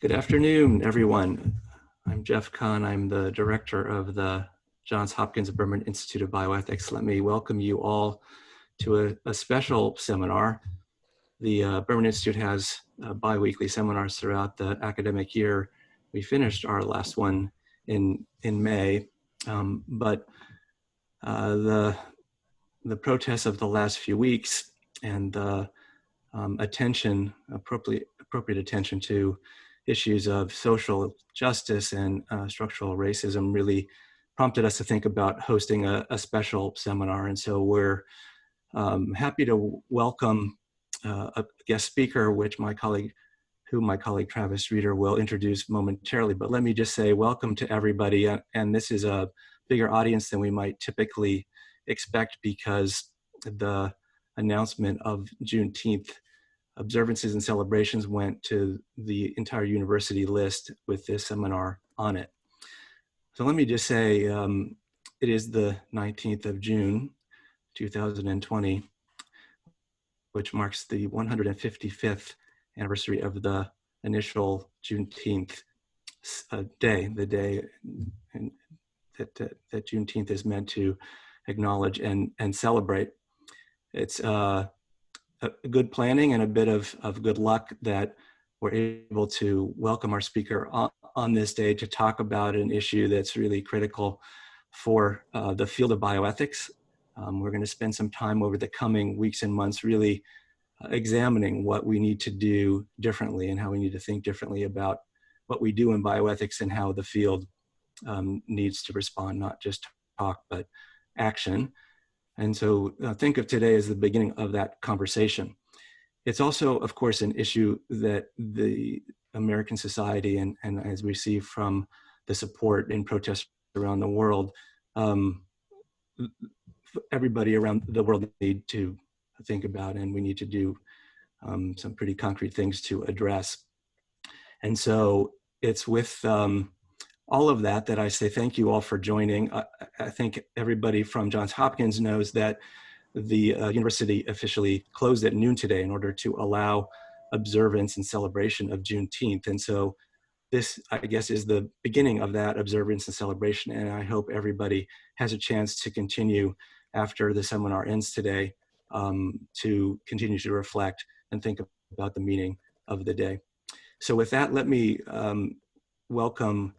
Good afternoon, everyone. I'm Jeff Kahn. I'm the director of the Johns Hopkins Berman Institute of Bioethics. Let me welcome you all to a special seminar. The Berman Institute has bi-weekly seminars throughout the academic year. We finished our last one in May, but the protests of the last few weeks and the appropriate attention to issues of social justice and structural racism really prompted us to think about hosting a special seminar. And so we're happy to welcome a guest speaker, who my colleague Travis Reeder will introduce momentarily. But let me just say welcome to everybody. And this is a bigger audience than we might typically expect because the announcement of Juneteenth observances and celebrations went to the entire university list with this seminar on it. So let me just say, it is the 19th of June, 2020, which marks the 155th anniversary of the initial Juneteenth day, the day that Juneteenth is meant to acknowledge and celebrate. It's good planning and a bit of good luck that we're able to welcome our speaker on this day to talk about an issue that's really critical for the field of bioethics. We're going to spend some time over the coming weeks and months really examining what we need to do differently and how we need to think differently about what we do in bioethics and how the field needs to respond, not just talk, but action. And so think of today as the beginning of that conversation. It's also, of course, an issue that the American society and as we see from the support in protests around the world, everybody around the world need to think about, and we need to do some pretty concrete things to address. And so it's with all of that I say thank you all for joining. I think everybody from Johns Hopkins knows that the university officially closed at noon today in order to allow observance and celebration of Juneteenth. And so this, I guess, is the beginning of that observance and celebration. And I hope everybody has a chance to continue after the seminar ends today to continue to reflect and think about the meaning of the day. So with that, let me welcome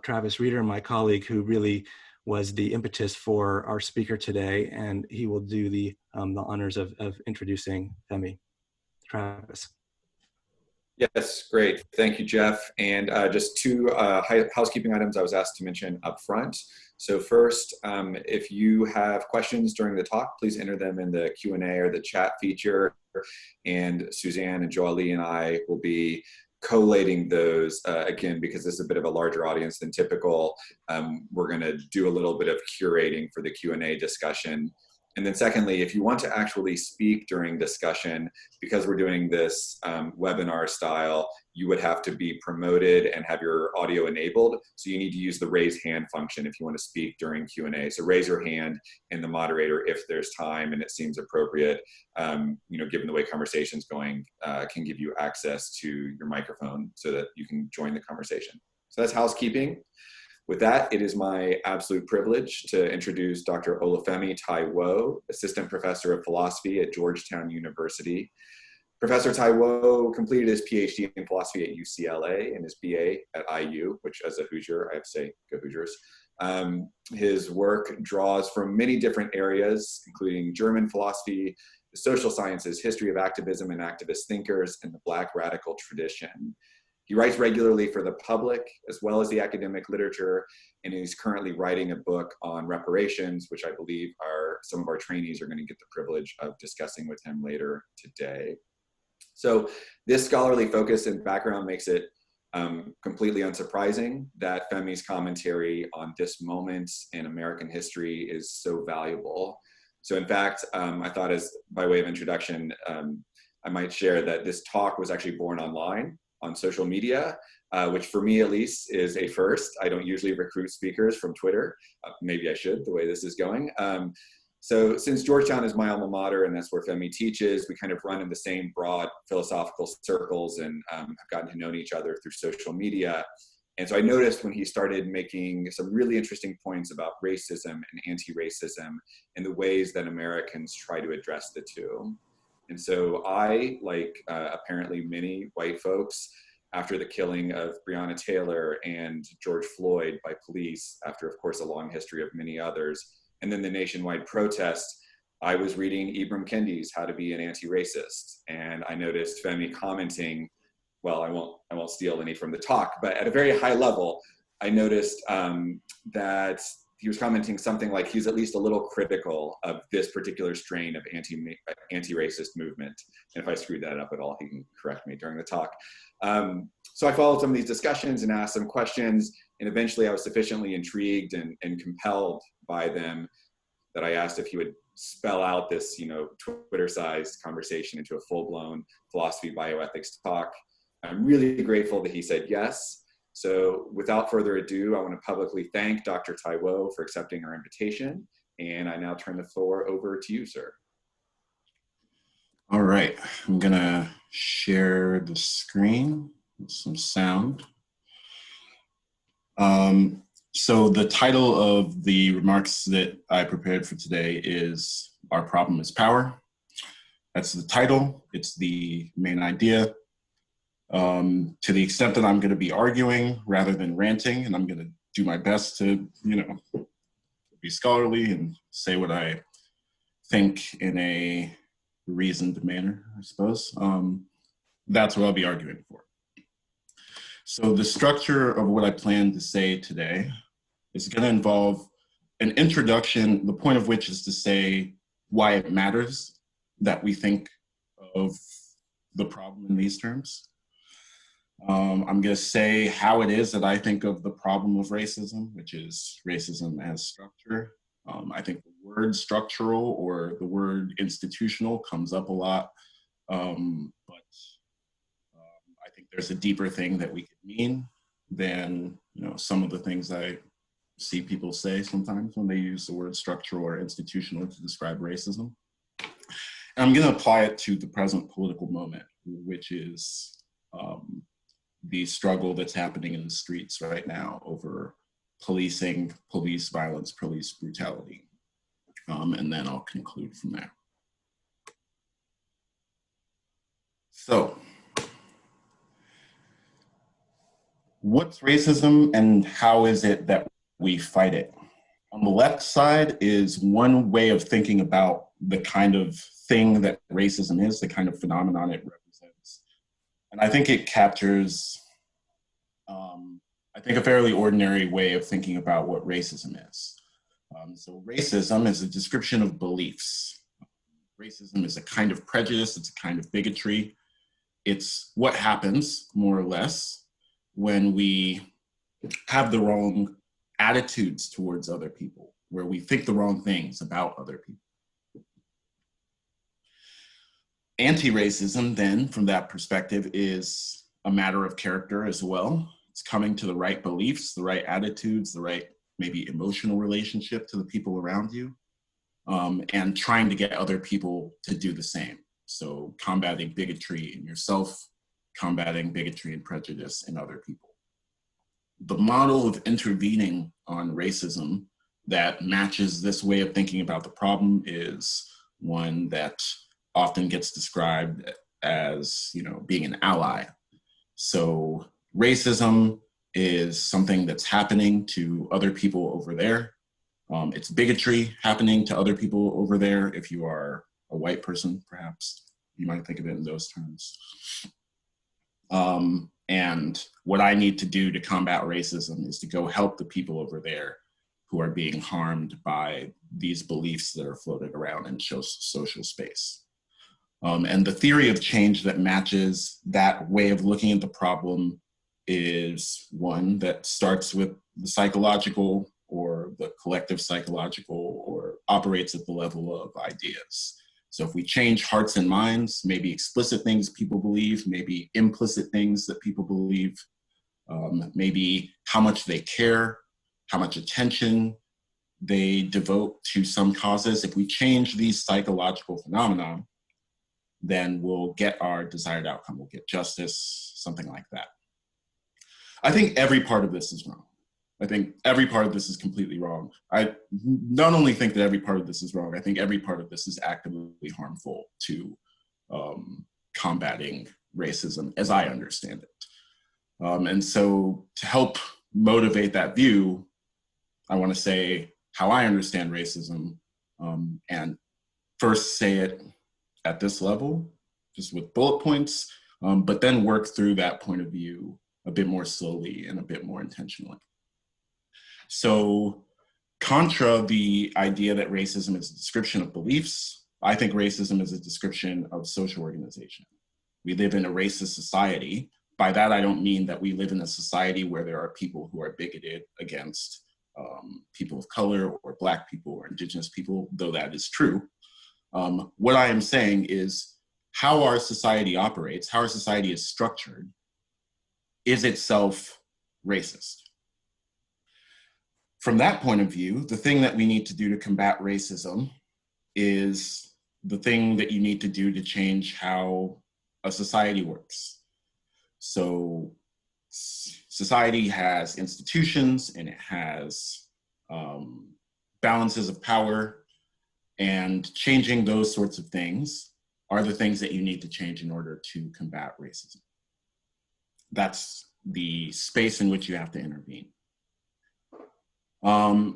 Travis Reeder, my colleague, who really was the impetus for our speaker today, and he will do the honors of introducing Femi. Travis. Yes, great. Thank you, Jeff. And just two housekeeping items I was asked to mention up front. So first, if you have questions during the talk, please enter them in the Q&A or the chat feature. And Suzanne and Joali and I will be collating those again, because this is a bit of a larger audience than typical. We're going to do a little bit of curating for the Q&A discussion. And then secondly, if you want to actually speak during discussion, because we're doing this webinar style, you would have to be promoted and have your audio enabled. So you need to use the raise hand function if you want to speak during Q&A. So raise your hand, and the moderator, if there's time and it seems appropriate, given the way conversation's going, can give you access to your microphone so that you can join the conversation. So that's housekeeping. With that, it is my absolute privilege to introduce Dr. Olúfẹ Táíwò, Assistant Professor of Philosophy at Georgetown University. Professor Táíwò completed his PhD in philosophy at UCLA and his BA at IU, which as a Hoosier, I have to say, go Hoosiers. His work draws from many different areas, including German philosophy, the social sciences, history of activism and activist thinkers, and the Black radical tradition. He writes regularly for the public as well as the academic literature, and he's currently writing a book on reparations, which I believe some of our trainees are going to get the privilege of discussing with him later today. So this scholarly focus and background makes it completely unsurprising that Femi's commentary on this moment in American history is so valuable. So in fact, I thought, as by way of introduction, I might share that this talk was actually born online on social media, which for me at least is a first. I don't usually recruit speakers from Twitter. Maybe I should, the way this is going. So since Georgetown is my alma mater and that's where Femi teaches, we kind of run in the same broad philosophical circles and have gotten to know each other through social media. And so I noticed when he started making some really interesting points about racism and anti-racism and the ways that Americans try to address the two. And so I, like apparently many white folks, after the killing of Breonna Taylor and George Floyd by police, after of course a long history of many others, and then the nationwide protest, I was reading Ibram Kendi's How to Be an Anti-Racist. And I noticed Femi commenting, well, I won't steal any from the talk, but at a very high level, I noticed that he was commenting something like he's at least a little critical of this particular strain of anti-racist movement. And if I screwed that up at all, he can correct me during the talk. So I followed some of these discussions and asked some questions, and eventually I was sufficiently intrigued and compelled by them that I asked if he would spell out this, Twitter-sized conversation into a full-blown philosophy bioethics talk. I'm really grateful that he said yes. So without further ado, I want to publicly thank Dr. Táíwò for accepting our invitation. And I now turn the floor over to you, sir. All right, I'm gonna share the screen with some sound. So the title of the remarks that I prepared for today is Our Problem is Power. That's the title, it's the main idea. To the extent that I'm gonna be arguing rather than ranting, and I'm gonna do my best to, be scholarly and say what I think in a reasoned manner, I suppose. That's what I'll be arguing for. So the structure of what I plan to say today is going to involve an introduction, the point of which is to say why it matters that we think of the problem in these terms. I'm going to say how it is that I think of the problem of racism, which is racism as structure. I think the word structural or the word institutional comes up a lot, but I think there's a deeper thing that we could mean than some of the things I see people say sometimes when they use the word structural or institutional to describe racism. And I'm going to apply it to the present political moment, which is the struggle that's happening in the streets right now over policing, police violence, police brutality. And then I'll conclude from there. So, what's racism and how is it that we fight it? On the left side is one way of thinking about the kind of thing that racism is, the kind of phenomenon it represents. And I think it captures, a fairly ordinary way of thinking about what racism is. So racism is a description of beliefs. Racism is a kind of prejudice, it's a kind of bigotry. It's what happens, more or less, when we have the wrong attitudes towards other people, where we think the wrong things about other people. Anti-racism, then, from that perspective, is a matter of character as well. It's coming to the right beliefs, the right attitudes, the right maybe emotional relationship to the people around you, and trying to get other people to do the same. So combating bigotry in yourself, combating bigotry and prejudice in other people. The model of intervening on racism that matches this way of thinking about the problem is one that often gets described as, being an ally. So racism is something that's happening to other people over there. It's bigotry happening to other people over there. If you are a white person, perhaps you might think of it in those terms. And what I need to do to combat racism is to go help the people over there who are being harmed by these beliefs that are floated around in social space. And the theory of change that matches that way of looking at the problem is one that starts with the psychological or the collective psychological or operates at the level of ideas. So if we change hearts and minds, maybe explicit things people believe, maybe implicit things that people believe, maybe how much they care, how much attention they devote to some causes. If we change these psychological phenomena, then we'll get our desired outcome. We'll get justice, something like that. I think every part of this is wrong. I think every part of this is completely wrong. I not only think that every part of this is wrong, I think every part of this is actively harmful to combating racism as I understand it. And so to help motivate that view, I want to say how I understand racism, and first say it at this level, just with bullet points, but then work through that point of view a bit more slowly and a bit more intentionally. So contra the idea that racism is a description of beliefs, I think racism is a description of social organization. We live in a racist society. By that, I don't mean that we live in a society where there are people who are bigoted against people of color or Black people or Indigenous people, though that is true. What I am saying is how our society operates, how our society is structured, is itself racist. From that point of view, the thing that we need to do to combat racism is the thing that you need to do to change how a society works. So society has institutions and it has balances of power, and changing those sorts of things are the things that you need to change in order to combat racism. That's the space in which you have to intervene.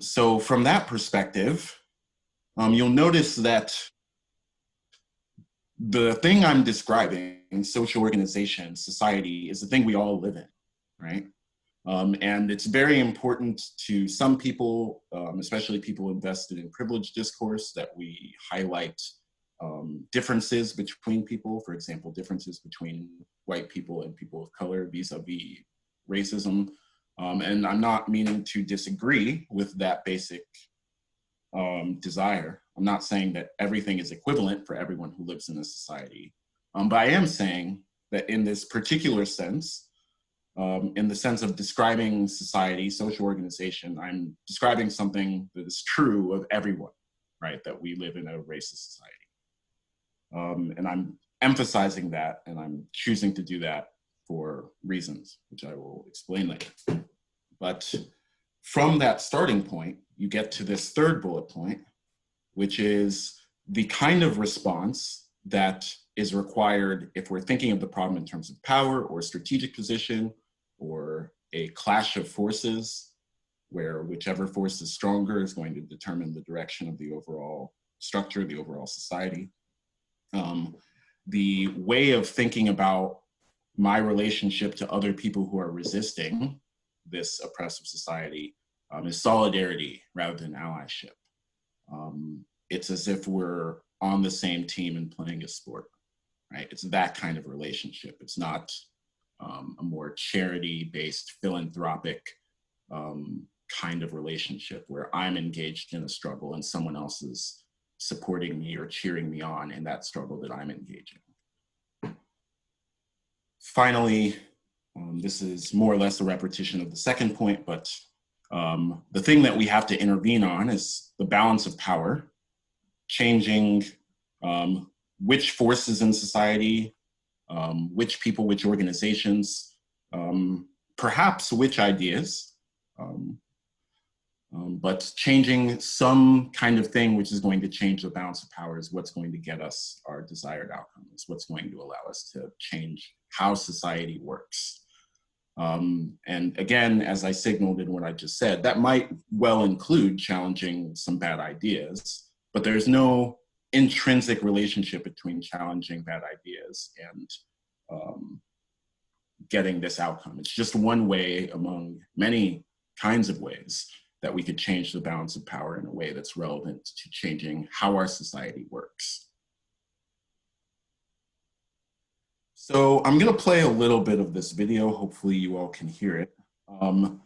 So from that perspective, you'll notice that the thing I'm describing, social organization, society, is the thing we all live in, right? And it's very important to some people, especially people invested in privileged discourse, that we highlight differences between people, for example, differences between white people and people of color vis-a-vis racism. And I'm not meaning to disagree with that basic desire. I'm not saying that everything is equivalent for everyone who lives in a society. But I am saying that in this particular sense, in the sense of describing society, social organization, I'm describing something that is true of everyone, right? That we live in a racist society. And I'm emphasizing that, and I'm choosing to do that for reasons, which I will explain later. But from that starting point, you get to this third bullet point, which is the kind of response that is required if we're thinking of the problem in terms of power or strategic position or a clash of forces, where whichever force is stronger is going to determine the direction of the overall structure, the overall society. The way of thinking about my relationship to other people who are resisting this oppressive society is solidarity rather than allyship. It's as if we're on the same team and playing a sport, right? It's that kind of relationship. It's not a more charity-based, philanthropic kind of relationship where I'm engaged in a struggle and someone else is supporting me or cheering me on in that struggle that I'm engaging. Finally, this is more or less a repetition of the second point, but the thing that we have to intervene on is the balance of power, changing which forces in society, which people, which organizations, perhaps which ideas, but changing some kind of thing which is going to change the balance of power is what's going to get us our desired outcome. It's what's going to allow us to change how society works. And again, as I signaled in what I just said, that might well include challenging some bad ideas, but there's no intrinsic relationship between challenging bad ideas and getting this outcome. It's just one way among many kinds of ways that we could change the balance of power in a way that's relevant to changing how our society works. So I'm gonna play a little bit of this video. Hopefully you all can hear it. And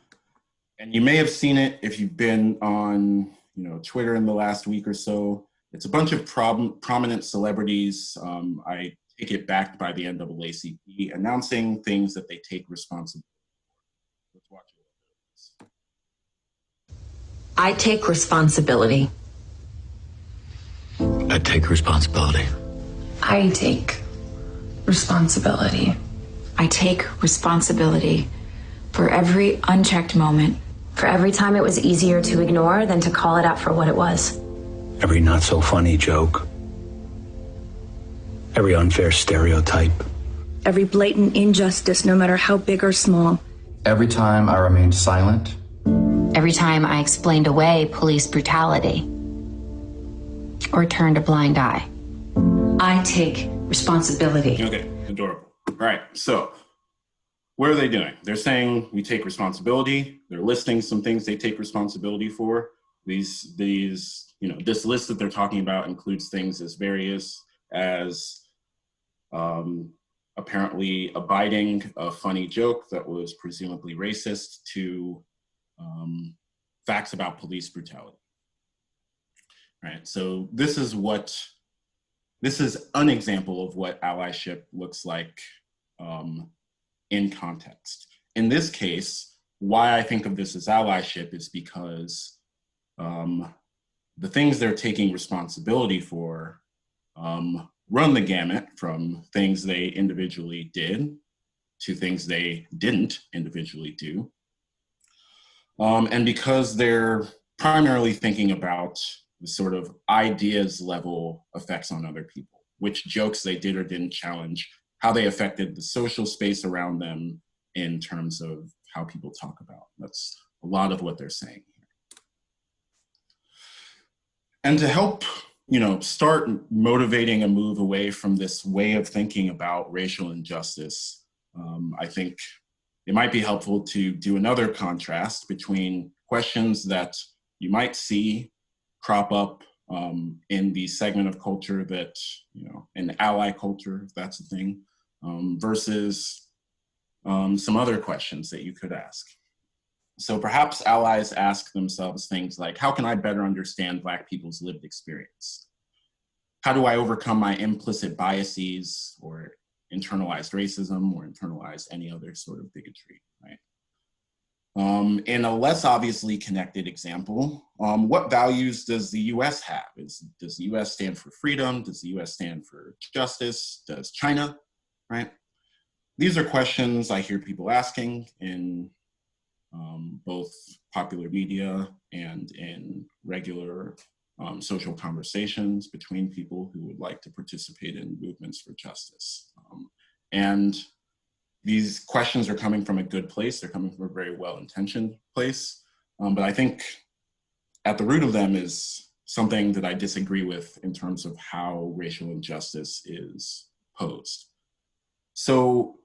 you may have seen it if you've been on Twitter in the last week or so. It's a bunch of prominent celebrities, I take it backed by the NAACP, announcing things that they take responsibility for. Let's watch it. I take responsibility. I take responsibility. I take responsibility. I take responsibility for every unchecked moment. For every time it was easier to ignore than to call it out for what it was. Every not so funny joke. Every unfair stereotype. Every blatant injustice, no matter how big or small. Every time I remained silent. Every time I explained away police brutality or turned a blind eye. I take responsibility. Okay, adorable. All right, so what are they doing? They're saying we take responsibility. They're listing some things they take responsibility for. These, this list that they're talking about includes things as various as apparently abiding a funny joke that was presumably racist to facts about police brutality. Right, so this is an example of what allyship looks like in context. In this case, why I think of this as allyship is because the things they're taking responsibility for run the gamut from things they individually did to things they didn't individually do. And because they're primarily thinking about the sort of ideas level effects on other people, which jokes they did or didn't challenge, how they affected the social space around them in terms of how people talk about. That's a lot of what they're saying here. And to help, start motivating a move away from this way of thinking about racial injustice, I think it might be helpful to do another contrast between questions that you might see crop up in the segment of culture that, an ally culture, if that's a thing, versus some other questions that you could ask. So perhaps allies ask themselves things like, how can I better understand Black people's lived experience? How do I overcome my implicit biases or internalized racism or internalized any other sort of bigotry, right? In a less obviously connected example, what values does the US have? Does the US stand for freedom? Does the US stand for justice? Does China, right? These are questions I hear people asking in both popular media and in regular social conversations between people who would like to participate in movements for justice. And these questions are coming from a good place. They're coming from a very well-intentioned place. But I think at the root of them is something that I disagree with in terms of how racial injustice is posed. So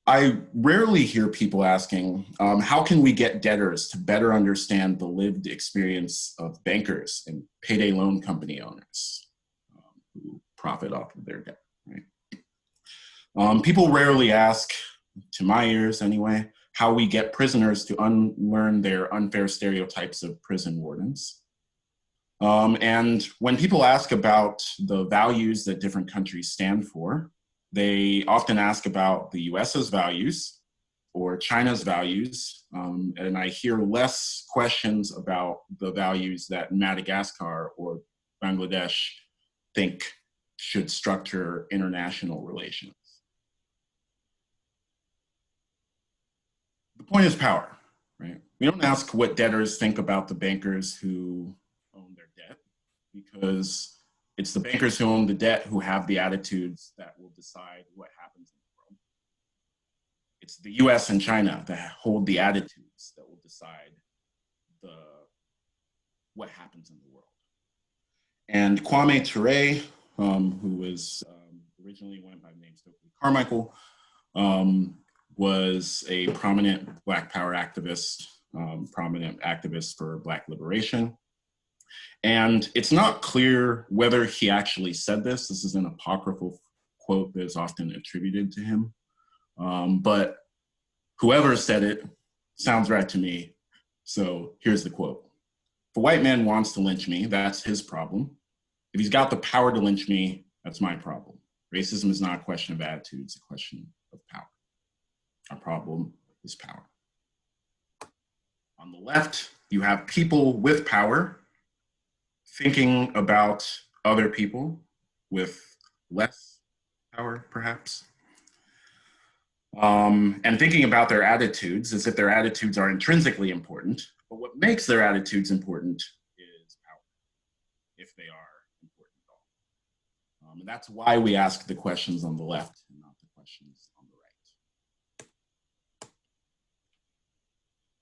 I rarely hear people asking, how can we get debtors to better understand the lived experience of bankers and payday loan company owners who profit off of their debt, right? People rarely ask, to my ears anyway, how we get prisoners to unlearn their unfair stereotypes of prison wardens. And when people ask about the values that different countries stand for, they often ask about the US's values or China's values. And I hear less questions about the values that Madagascar or Bangladesh think should structure international relations. The point is power, right? We don't ask what debtors think about the bankers who own their debt, because it's the bankers who own the debt who have the attitudes that will decide what happens in the world. It's the US and China that hold the attitudes that will decide what happens in the world. And Kwame Ture, who was originally went by the name Stokely Carmichael, was a prominent Black Power activist, prominent activist for Black liberation. And it's not clear whether he actually said this. This is an apocryphal quote that is often attributed to him. But whoever said it sounds right to me. So here's the quote. If a white man wants to lynch me, that's his problem. If he's got the power to lynch me, that's my problem. Racism is not a question of attitude, it's a question of power. Our problem is power. On the left, you have people with power thinking about other people with less power, perhaps. And thinking about their attitudes as if their attitudes are intrinsically important, but what makes their attitudes important is power, if they are important at all. And that's why we ask the questions on the left and not the questions on the right.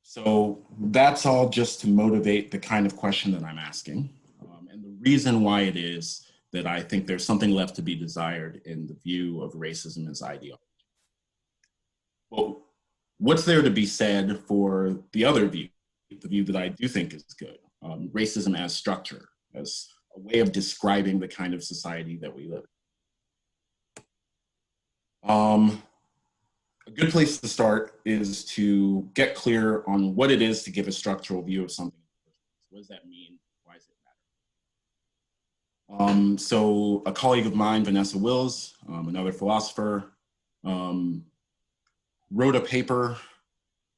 So that's all just to motivate the kind of question that I'm asking. And the reason why it is that I think there's something left to be desired in the view of racism as ideology. Well, what's there to be said for the other view, the view that I do think is good, racism as structure, as a way of describing the kind of society that we live in? A good place to start is to get clear on what it is to give a structural view of something. What does that mean? Why does it matter? So a colleague of mine, Vanessa Wills, another philosopher, wrote a paper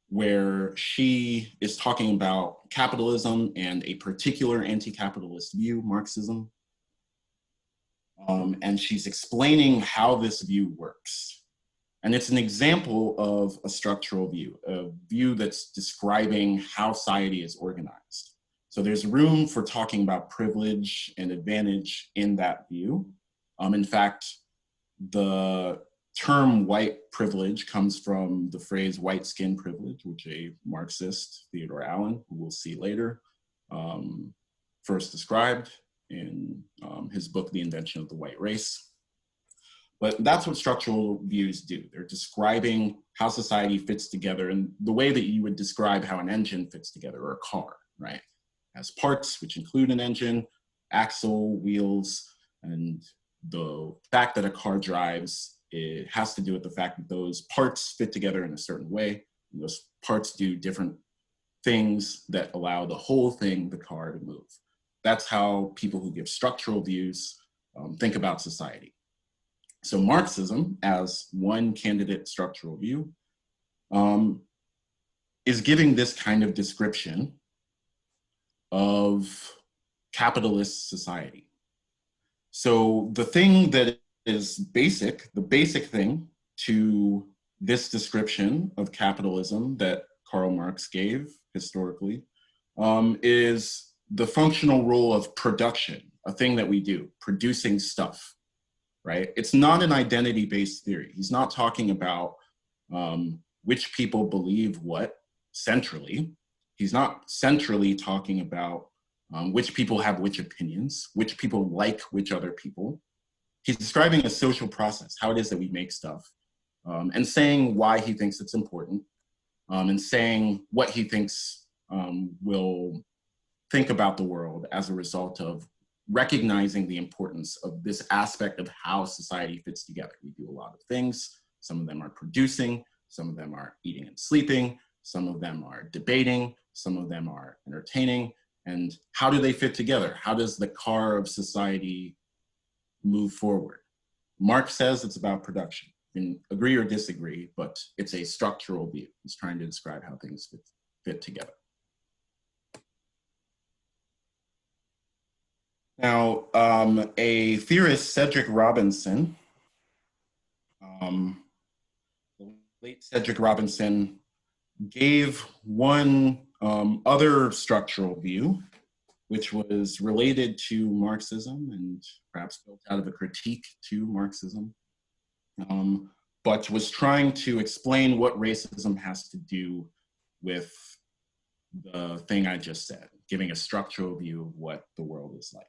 where she is talking about capitalism and a particular anti-capitalist view, Marxism. And she's explaining how this view works. And it's an example of a structural view, a view that's describing how society is organized. So there's room for talking about privilege and advantage in that view. In fact, the term white privilege comes from the phrase white skin privilege, which a Marxist, Theodore Allen, who we'll see later, first described in his book, The Invention of the White Race. But that's what structural views do. They're describing how society fits together in the way that you would describe how an engine fits together, or a car, right? It has parts, which include an engine, axle, wheels, and the fact that a car drives, it has to do with the fact that those parts fit together in a certain way. And those parts do different things that allow the whole thing, the car, to move. That's how people who give structural views think about society. So Marxism, as one candidate structural view, is giving this kind of description of capitalist society. So the thing that is basic, the basic thing to this description of capitalism that Karl Marx gave historically is the functional role of production, a thing that we do, producing stuff, right? It's not an identity-based theory. He's not talking about which people believe what centrally. He's not centrally talking about which people have which opinions, which people like which other people. He's describing a social process, how it is that we make stuff, and saying why he thinks it's important, and saying what he thinks will think about the world as a result of recognizing the importance of this aspect of how society fits together. We do a lot of things. Some of them are producing, some of them are eating and sleeping, some of them are debating, some of them are entertaining. And how do they fit together? How does the car of society move forward? Marx says it's about production. You can agree or disagree, but it's a structural view. He's trying to describe how things fit together. Now, a theorist, Cedric Robinson, the late Cedric Robinson, gave one other structural view, which was related to Marxism and perhaps built out of a critique to Marxism, but was trying to explain what racism has to do with the thing I just said, giving a structural view of what the world is like.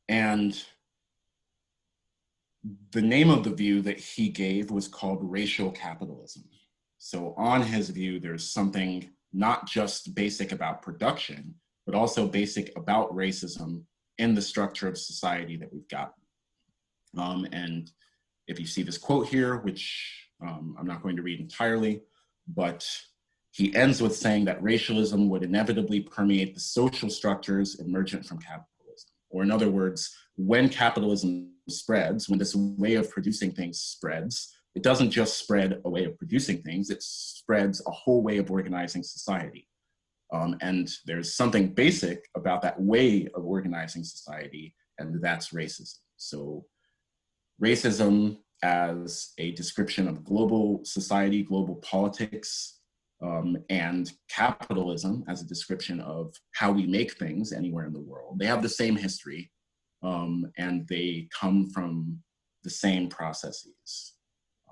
And the name of the view that he gave was called racial capitalism. So on his view, there's something not just basic about production, but also basic about racism in the structure of society that we've got. And if you see this quote here, which I'm not going to read entirely, but he ends with saying that racialism would inevitably permeate the social structures emergent from capitalism. Or in other words, when capitalism spreads, when this way of producing things spreads, it doesn't just spread a way of producing things, it spreads a whole way of organizing society. And there's something basic about that way of organizing society, and that's racism. So racism as a description of global society, global politics, and capitalism as a description of how we make things anywhere in the world. They have the same history, and they come from the same processes,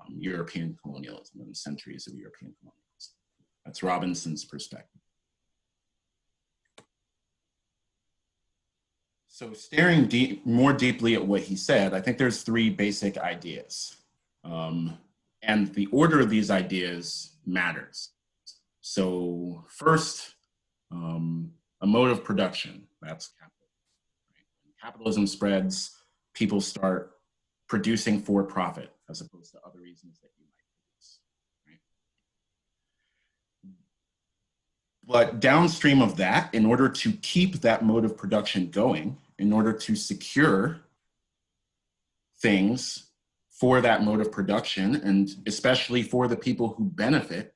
European colonialism and centuries of European colonialism. That's Robinson's perspective. So staring more deeply at what he said, I think there's three basic ideas. And the order of these ideas matters. So first, a mode of production, that's capitalism. Right? When capitalism spreads, people start producing for profit as opposed to other reasons that you might produce. Right? But downstream of that, in order to keep that mode of production going, in order to secure things for that mode of production, and especially for the people who benefit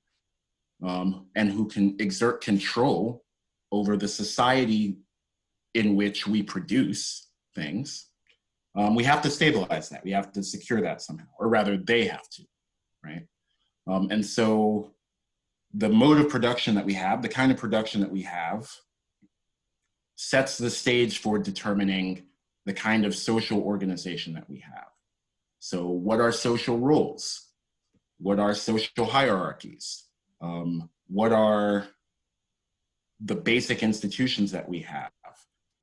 and who can exert control over the society in which we produce things, we have to stabilize that. We have to secure that somehow, or rather they have to, right? And so the mode of production that we have, the kind of production that we have, sets the stage for determining the kind of social organization that we have. So what are social roles? What are social hierarchies? What are the basic institutions that we have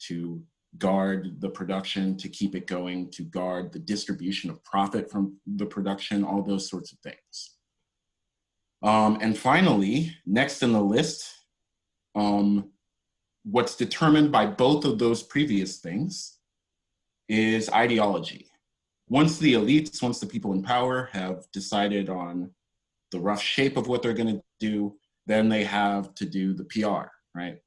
to guard the production, to keep it going, to guard the distribution of profit from the production, all those sorts of things. And finally, next in the list, what's determined by both of those previous things is ideology. Once the elites, once the people in power have decided on the rough shape of what they're going to do, then they have to do the PR, right?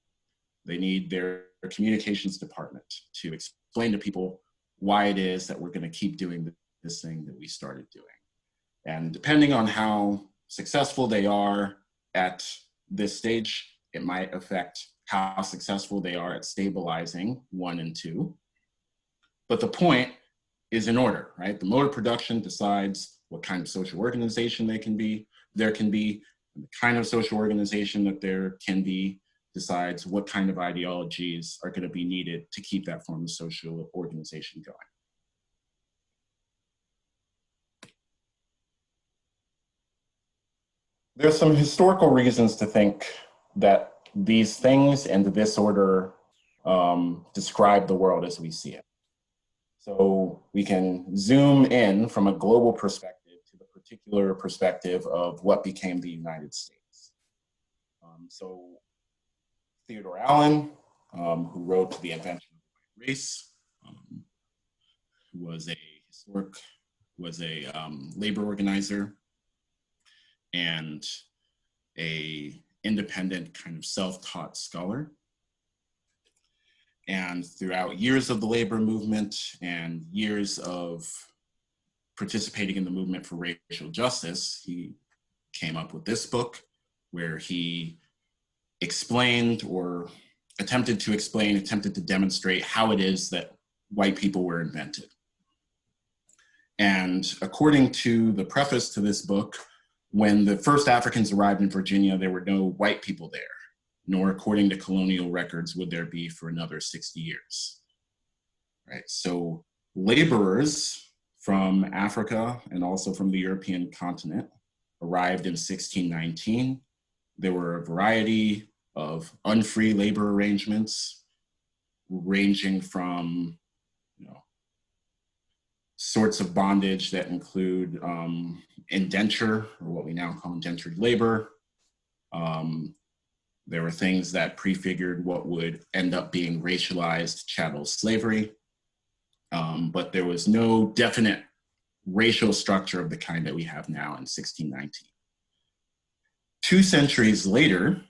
They need their communications department to explain to people why it is that we're going to keep doing this thing that we started doing. And depending on how successful they are at this stage, it might affect how successful they are at stabilizing 1 and 2. But the point is in order, right? The mode of production decides what kind of social organization there can be, and the kind of social organization that there can be decides what kind of ideologies are going to be needed to keep that form of social organization going. There's some historical reasons to think that these things and this order describe the world as we see it. So we can zoom in from a global perspective to the particular perspective of what became the United States. So Theodore Allen, who wrote The Invention of the White Race, who was a labor organizer and a independent kind of self-taught scholar. And throughout years of the labor movement and years of participating in the movement for racial justice, he came up with this book where he explained or attempted to demonstrate how it is that white people were invented. And according to the preface to this book, when the first Africans arrived in Virginia, there were no white people there, nor according to colonial records would there be for another 60 years. Right? So laborers from Africa and also from the European continent arrived in 1619. There were a variety of unfree labor arrangements ranging from sorts of bondage that include indenture, or what we now call indentured labor. There were things that prefigured what would end up being racialized chattel slavery, but there was no definite racial structure of the kind that we have now in 1619. 2 centuries later,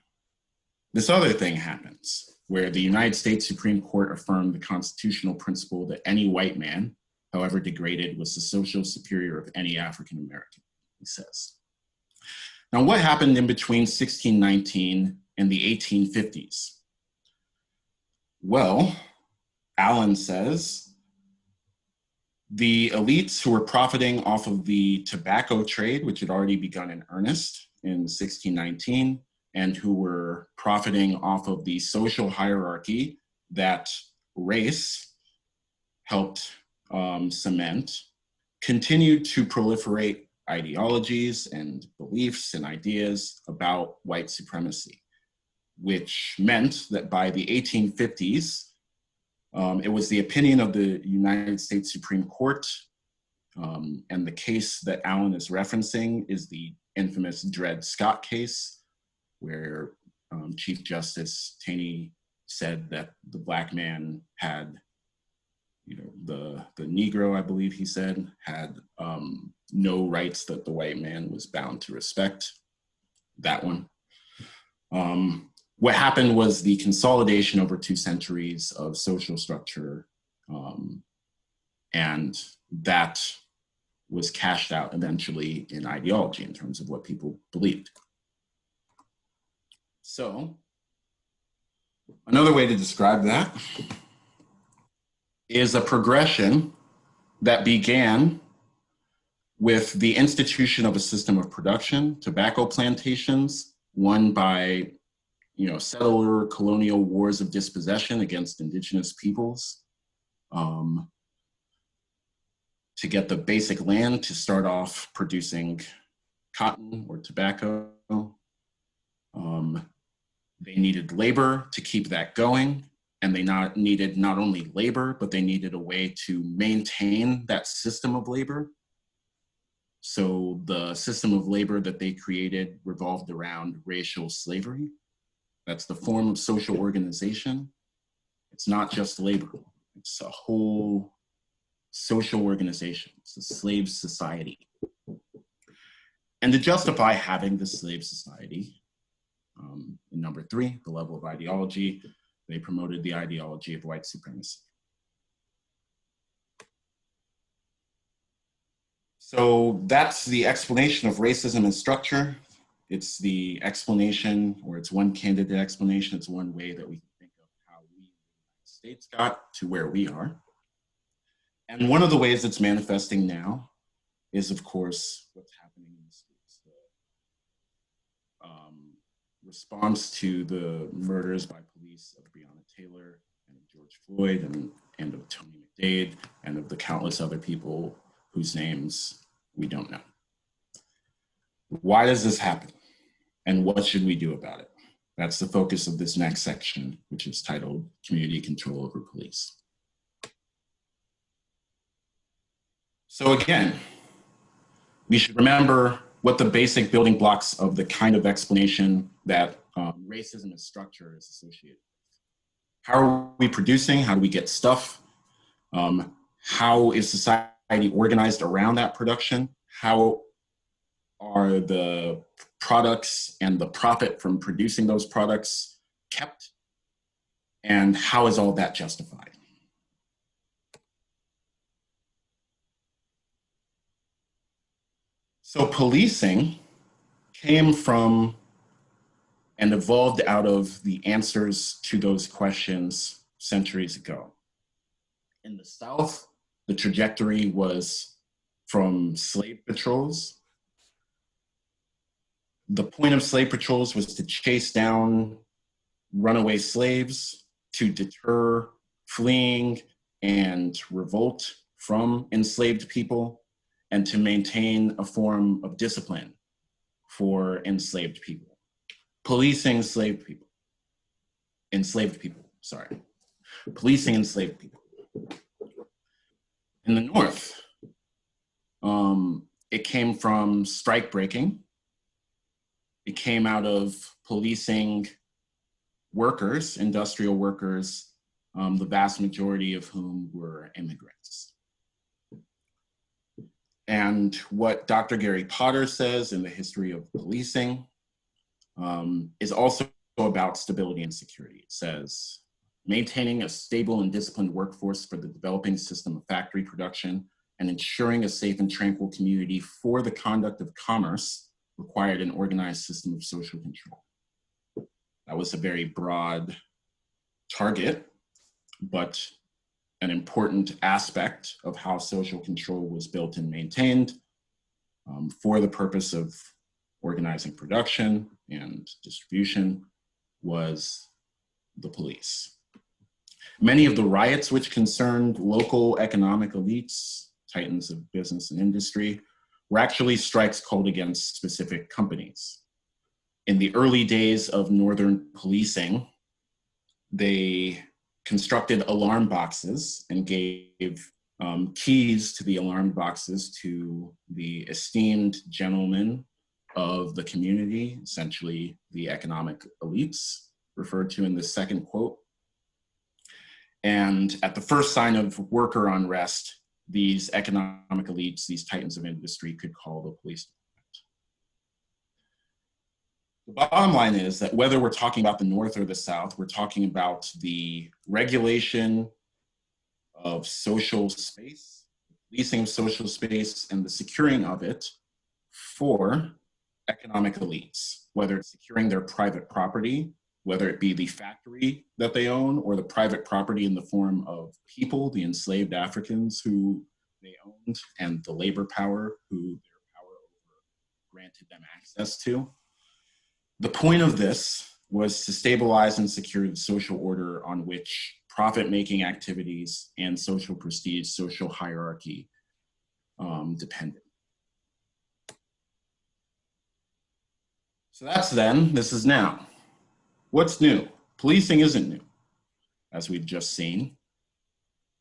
this other thing happens, where the United States Supreme Court affirmed the constitutional principle that any white man, however degraded, was the social superior of any African American. he says. Now, what happened in between 1619 and the 1850s? Well, Allen says the elites who were profiting off of the tobacco trade, which had already begun in earnest in 1619, and who were profiting off of the social hierarchy that race helped cement, continued to proliferate ideologies and beliefs and ideas about white supremacy, which meant that by the 1850s, it was the opinion of the United States Supreme Court, and the case that Allen is referencing is the infamous Dred Scott case, where Chief Justice Taney said that the Black man had, the Negro, I believe he said, had no rights that the white man was bound to respect. That one. What happened was the consolidation over 2 centuries of social structure, and that was cashed out eventually in ideology in terms of what people believed. So, another way to describe that is a progression that began with the institution of a system of production, tobacco plantations, won by settler colonial wars of dispossession against indigenous peoples, to get the basic land to start off producing cotton or tobacco. They needed labor to keep that going, and they needed not only labor, but they needed a way to maintain that system of labor. So the system of labor that they created revolved around racial slavery. That's the form of social organization. It's not just labor. It's a whole social organization. It's a slave society. And to justify having the slave society, in number 3, the level of ideology, they promoted the ideology of white supremacy. So that's the explanation of racism and structure. It's the explanation, or it's one candidate explanation. It's one way that we can think of how we in the United States got to where we are. And one of the ways it's manifesting now is, of course, what's happening in the States. The response to the murders by police of Breonna Taylor and of George Floyd and of Tony McDade and of the countless other people whose names we don't know. Why does this happen? And what should we do about it? That's the focus of this next section, which is titled Community Control Over Police. So again, we should remember what the basic building blocks of the kind of explanation that racism and structure is associated with. How are we producing? How do we get stuff? How is society organized around that production? How are the products and the profit from producing those products kept? And how is all that justified? So policing came from and evolved out of the answers to those questions centuries ago. In the South, the trajectory was from slave patrols. The point of slave patrols was to chase down runaway slaves, to deter fleeing and revolt from enslaved people, and to maintain a form of discipline for enslaved people. Policing enslaved people. Policing enslaved people. In the North, it came from strike breaking. It came out of policing workers, industrial workers, the vast majority of whom were immigrants. And what Dr. Gary Potter says in The History of Policing is also about stability and security. It says, maintaining a stable and disciplined workforce for the developing system of factory production and ensuring a safe and tranquil community for the conduct of commerce required an organized system of social control. That was a very broad target, but an important aspect of how social control was built and maintained for the purpose of organizing production and distribution was the police. Many of the riots which concerned local economic elites, titans of business and industry, were actually strikes called against specific companies. In the early days of Northern policing, they constructed alarm boxes and gave keys to the alarm boxes to the esteemed gentlemen of the community, essentially the economic elites, referred to in the second quote. And at the first sign of worker unrest, these economic elites, these titans of industry, could call the police department. The bottom line is that whether we're talking about the North or the South, we're talking about the regulation of social space, policing of social space, and the securing of it for economic elites, whether it's securing their private property, whether it be the factory that they own or the private property in the form of people, the enslaved Africans who they owned, and the labor power who their power over granted them access to. The point of this was to stabilize and secure the social order on which profit-making activities and social prestige, social hierarchy depended. So that's then, this is now. What's new? Policing isn't new, as we've just seen.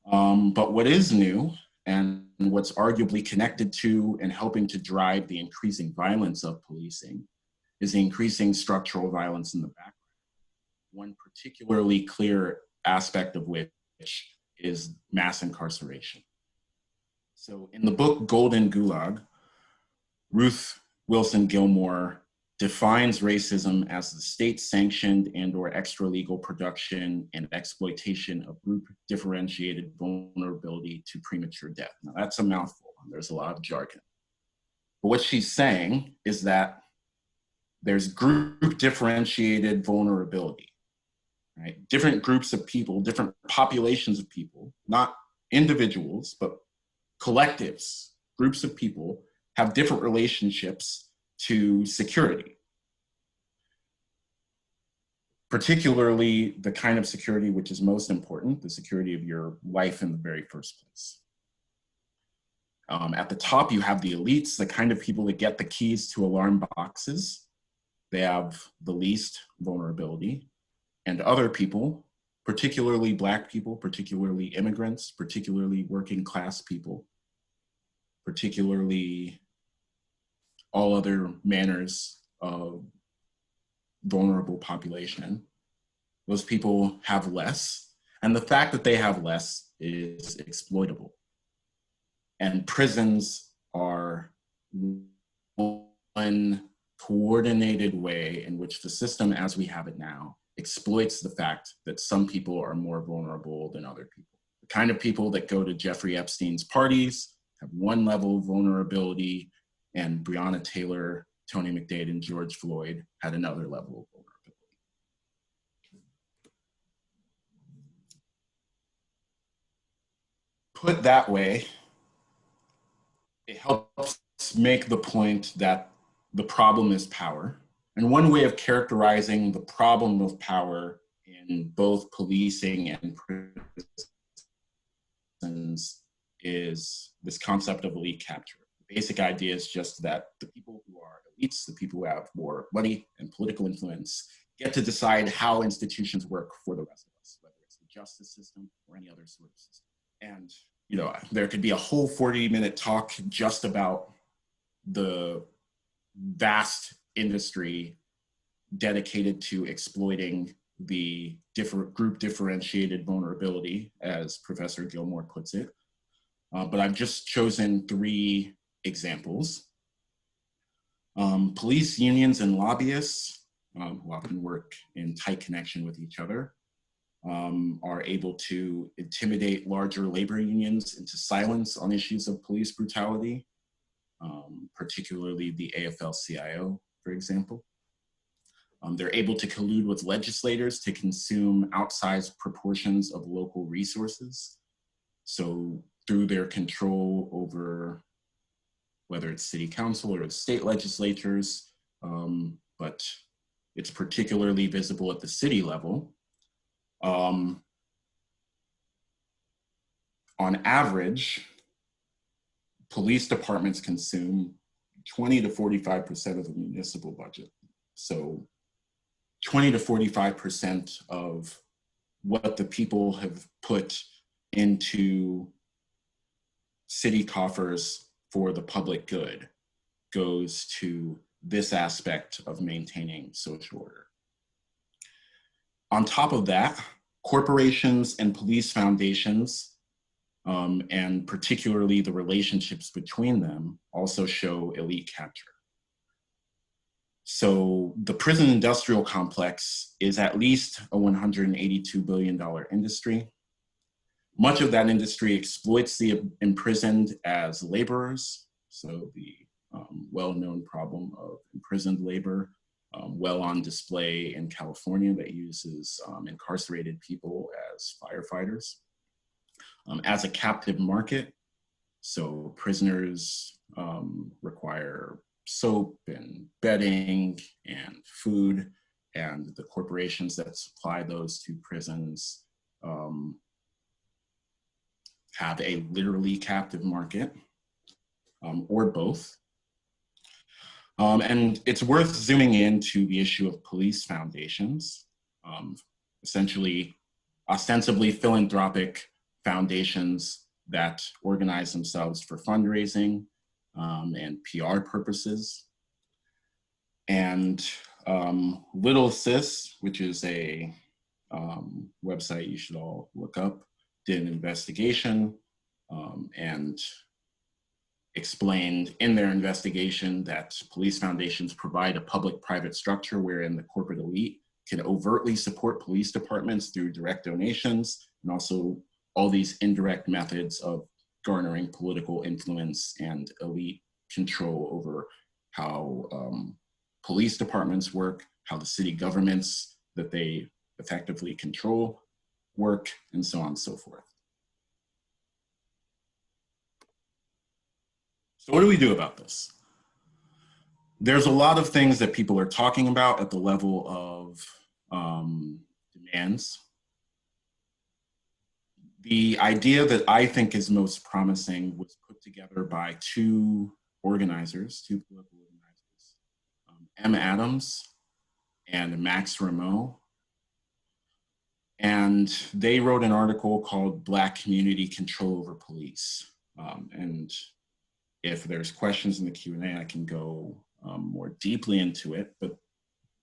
But what is new, and what's arguably connected to and helping to drive the increasing violence of policing, is the increasing structural violence in the background. One particularly clear aspect of which is mass incarceration. So in the book Golden Gulag, Ruth Wilson Gilmore defines racism as the state-sanctioned and/or extra-legal production and exploitation of group-differentiated vulnerability to premature death. Now that's a mouthful, and there's a lot of jargon. But what she's saying is that there's group-differentiated vulnerability, right? Different groups of people, different populations of people, not individuals, but collectives, groups of people have different relationships to security, particularly the kind of security which is most important, the security of your life in the very first place. At the top, you have the elites, the kind of people that get the keys to alarm boxes. They have the least vulnerability, and other people, particularly Black people, particularly immigrants, particularly working class people, particularly all other manners of vulnerable population. Those people have less, and the fact that they have less is exploitable. And prisons are one coordinated way in which the system as we have it now exploits the fact that some people are more vulnerable than other people. The kind of people that go to Jeffrey Epstein's parties have one level of vulnerability, and Breonna Taylor, Tony McDade, and George Floyd had another level of vulnerability. Put that way, it helps make the point that the problem is power. And one way of characterizing the problem of power in both policing and prisons is this concept of elite capture. The basic idea is just that the people who are elites, the people who have more money and political influence, get to decide how institutions work for the rest of us, whether it's the justice system or any other sort of system. And you know, there could be a whole 40-minute talk just about the vast industry dedicated to exploiting the group differentiated vulnerability, as Professor Gilmore puts it. But I've just chosen 3 examples. Police unions and lobbyists, who often work in tight connection with each other, are able to intimidate larger labor unions into silence on issues of police brutality, particularly the AFL-CIO, for example. They're able to collude with legislators to consume outsized proportions of local resources. So through their control over whether it's city council or state legislatures, but it's particularly visible at the city level. On average, police departments consume 20 to 45% of the municipal budget. So 20 to 45% of what the people have put into city coffers for the public good goes to this aspect of maintaining social order. On top of that, corporations and police foundations, and particularly the relationships between them, also show elite capture. So the prison industrial complex is at least a $182 billion industry. Much of that industry exploits the imprisoned as laborers. So the well-known problem of imprisoned labor, well on display in California, that uses incarcerated people as firefighters. As a captive market, so prisoners require soap and bedding and food, and the corporations that supply those to prisons have a literally captive market, or both. And it's worth zooming into the issue of police foundations, essentially ostensibly philanthropic foundations that organize themselves for fundraising and PR purposes. And Little Sis, which is a website you should all look up, did an investigation and explained in their investigation that police foundations provide a public-private structure wherein the corporate elite can overtly support police departments through direct donations, and also all these indirect methods of garnering political influence and elite control over how police departments work, how the city governments that they effectively control work, and so on and so forth. So what do we do about this? There's a lot of things that people are talking about at the level of demands. The idea that I think is most promising was put together by two organizers, two political organizers, M. Adams and Max Rameau. And they wrote an article called Black Community Control Over Police. And if there's questions in the Q&A, I can go more deeply into it, but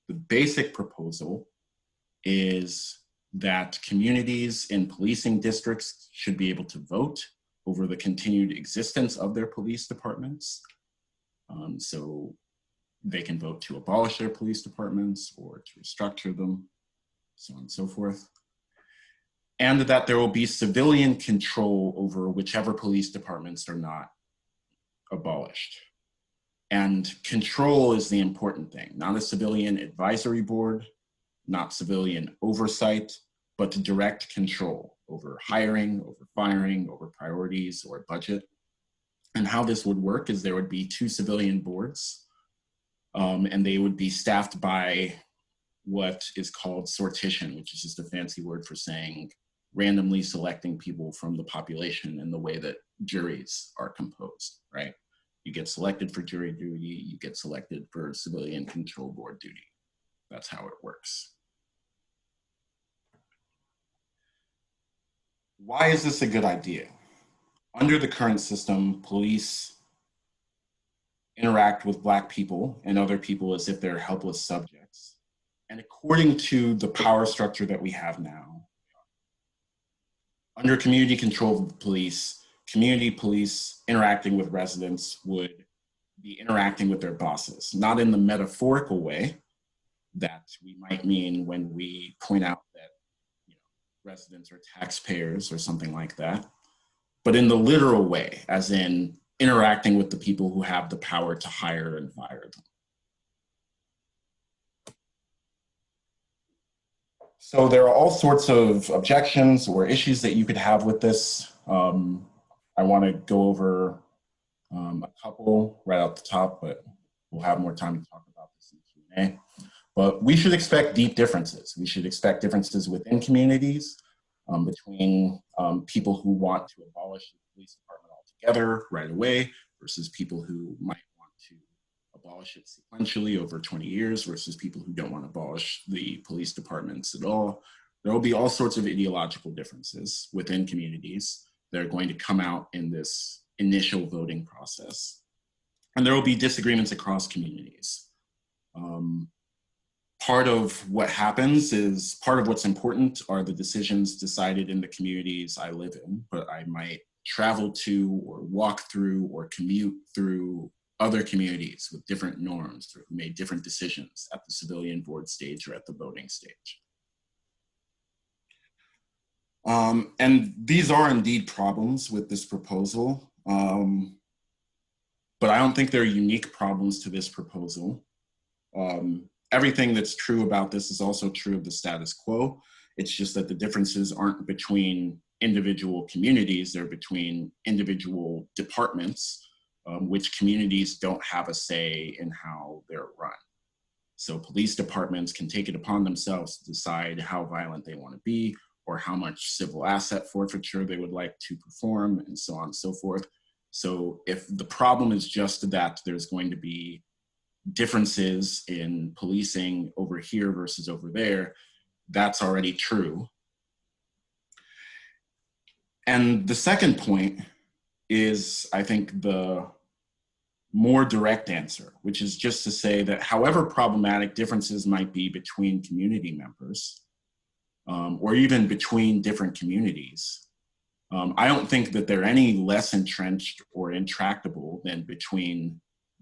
the basic proposal is that communities in policing districts should be able to vote over the continued existence of their police departments. So they can vote to abolish their police departments or to restructure them, so on and so forth. And that there will be civilian control over whichever police departments are not abolished. And control is the important thing, not a civilian advisory board, not civilian oversight, but to direct control over hiring, over firing, over priorities, or budget. And how this would work is there would be two civilian boards, and they would be staffed by what is called sortition, which is just a fancy word for saying randomly selecting people from the population in the way that juries are composed, right? You get selected for jury duty, you get selected for civilian control board duty. That's how it works. Why is this a good idea? Under the current system, police interact with Black people and other people as if they're helpless subjects. And according to the power structure that we have now, under community control of the police, community police interacting with residents would be interacting with their bosses, not in the metaphorical way that we might mean when we point out that residents or taxpayers or something like that, but in the literal way, as in interacting with the people who have the power to hire and fire them. So there are all sorts of objections or issues that you could have with this. I want to go over a couple right off the top, but we'll have more time to talk about this in Q&A. But we should expect deep differences. We should expect differences within communities, between people who want to abolish the police department altogether right away versus people who might want to abolish it sequentially over 20 years versus people who don't want to abolish the police departments at all. There will be all sorts of ideological differences within communities that are going to come out in this initial voting process. And there will be disagreements across communities. Part of what happens is, part of what's important are the decisions decided in the communities I live in, but I might travel to or walk through or commute through other communities with different norms or who made different decisions at the civilian board stage or at the voting stage. And these are indeed problems with this proposal, but I don't think they're unique problems to this proposal. Everything that's true about this is also true of the status quo. It's just that the differences aren't between individual communities, they're between individual departments, which communities don't have a say in how they're run. So police departments can take it upon themselves to decide how violent they want to be, or how much civil asset forfeiture they would like to perform, and so on and so forth. So if the problem is just that there's going to be differences in policing over here versus over there, that's already true. And the second point is, I think, the more direct answer, which is just to say that however problematic differences might be between community members, or even between different communities, I don't think that they're any less entrenched or intractable than between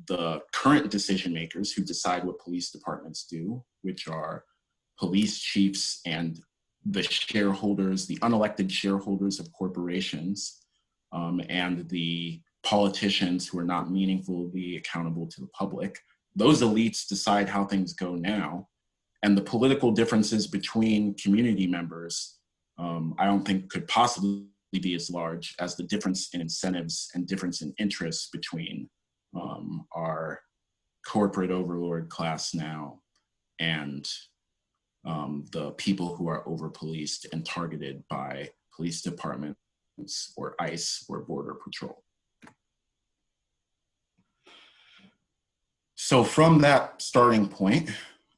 the current decision makers who decide what police departments do, which are police chiefs and the shareholders, the unelected shareholders of corporations, and the politicians who are not meaningfully accountable to the public. Those elites decide how things go now. And the political differences between community members, I don't think could possibly be as large as the difference in incentives and difference in interests between our corporate overlord class now and the people who are over-policed and targeted by police departments or ICE or Border Patrol. So from that starting point,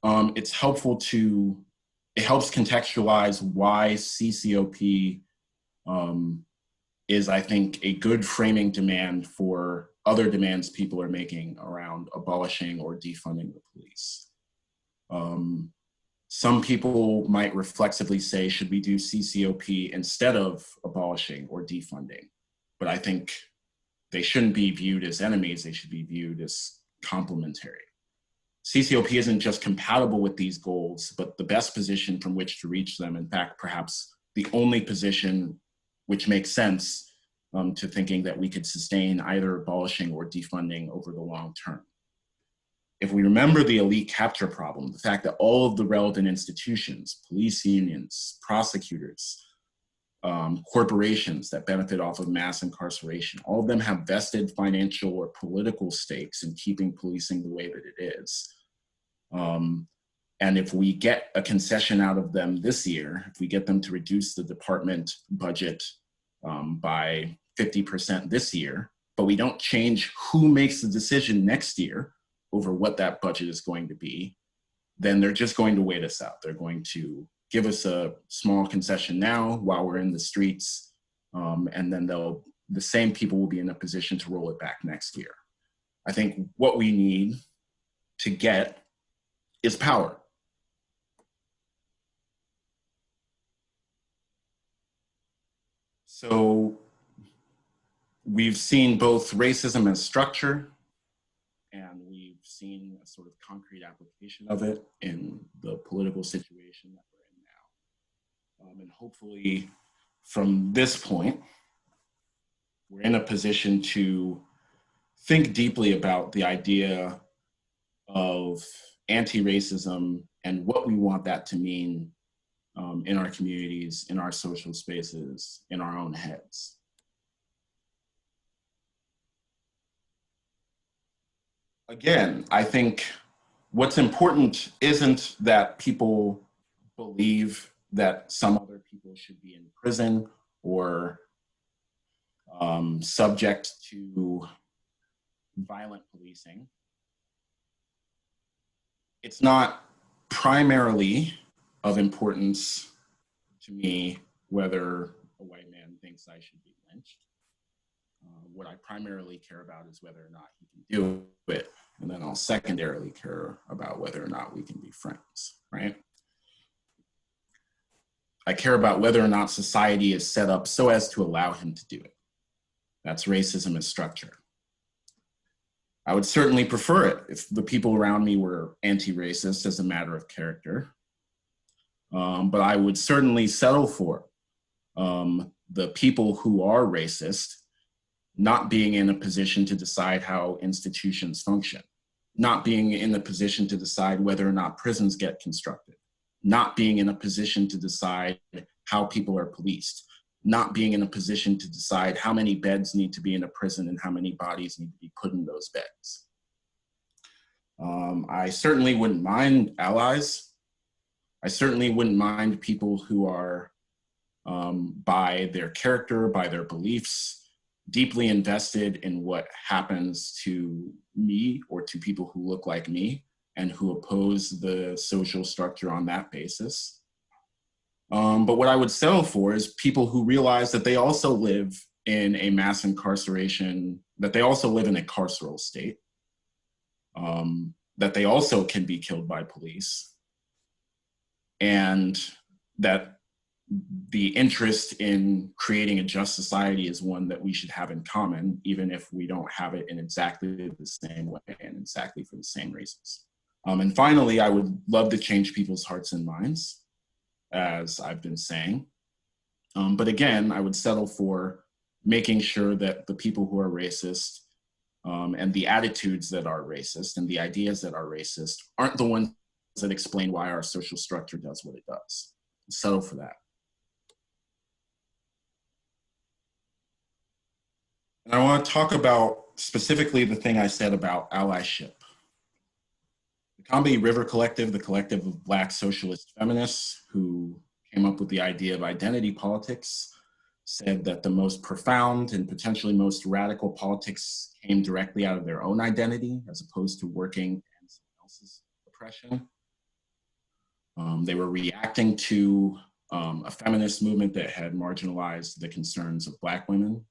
it helps contextualize why CCOP is, I think, a good framing demand for other demands people are making around abolishing or defunding the police. Some people might reflexively say, should we do CCOP instead of abolishing or defunding? But I think they shouldn't be viewed as enemies, they should be viewed as complementary. CCOP isn't just compatible with these goals, but the best position from which to reach them. In fact, perhaps the only position which makes sense to thinking that we could sustain either abolishing or defunding over the long term. If we remember the elite capture problem, the fact that all of the relevant institutions, police unions, prosecutors, corporations that benefit off of mass incarceration, all of them have vested financial or political stakes in keeping policing the way that it is. And if we get a concession out of them this year, if we get them to reduce the department budget by 50% this year, but we don't change who makes the decision next year over what that budget is going to be, then they're just going to wait us out. They're going to give us a small concession now while we're in the streets, and then the same people will be in a position to roll it back next year. I think what we need to get is power. So we've seen both racism as structure, and we've seen a sort of concrete application of it in the political situation that we're in now. And hopefully from this point, we're in a position to think deeply about the idea of anti-racism and what we want that to mean in our communities, in our social spaces, in our own heads. Again, I think what's important isn't that people believe that some other people should be in prison or subject to violent policing. It's not primarily of importance to me whether a white man thinks I should be lynched. What I primarily care about is whether or not he can do it. And then I'll secondarily care about whether or not we can be friends, right? I care about whether or not society is set up so as to allow him to do it. That's racism as structure. I would certainly prefer it if the people around me were anti-racist as a matter of character. But I would certainly settle for the people who are racist not being in a position to decide how institutions function, not being in a position to decide whether or not prisons get constructed, not being in a position to decide how people are policed, not being in a position to decide how many beds need to be in a prison and how many bodies need to be put in those beds. I certainly wouldn't mind allies. I certainly wouldn't mind people who are, by their character, by their beliefs, deeply invested in what happens to me or to people who look like me and who oppose the social structure on that basis. But what I would settle for is people who realize that they also live in a mass incarceration, that they also live in a carceral state, that they also can be killed by police, and that the interest in creating a just society is one that we should have in common, even if we don't have it in exactly the same way and exactly for the same reasons. And finally, I would love to change people's hearts and minds, as I've been saying. But again, I would settle for making sure that the people who are racist and the attitudes that are racist and the ideas that are racist aren't the ones that explain why our social structure does what it does. Settle for that. And I want to talk about specifically the thing I said about allyship. The Combahee River Collective, the collective of Black socialist feminists who came up with the idea of identity politics, said that the most profound and potentially most radical politics came directly out of their own identity as opposed to working against someone else's oppression. They were reacting to a feminist movement that had marginalized the concerns of Black women,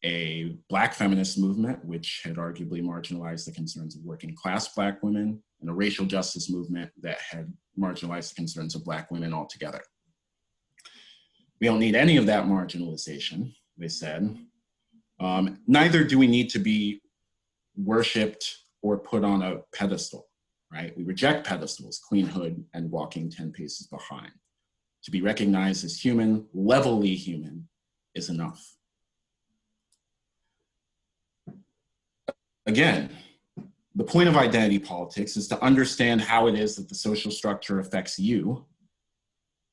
a Black feminist movement, which had arguably marginalized the concerns of working class Black women, and a racial justice movement that had marginalized the concerns of Black women altogether. We don't need any of that marginalization, they said. Neither do we need to be worshiped or put on a pedestal, right? We reject pedestals, queenhood, and walking 10 paces behind. To be recognized as human, levelly human, is enough. Again, the point of identity politics is to understand how it is that the social structure affects you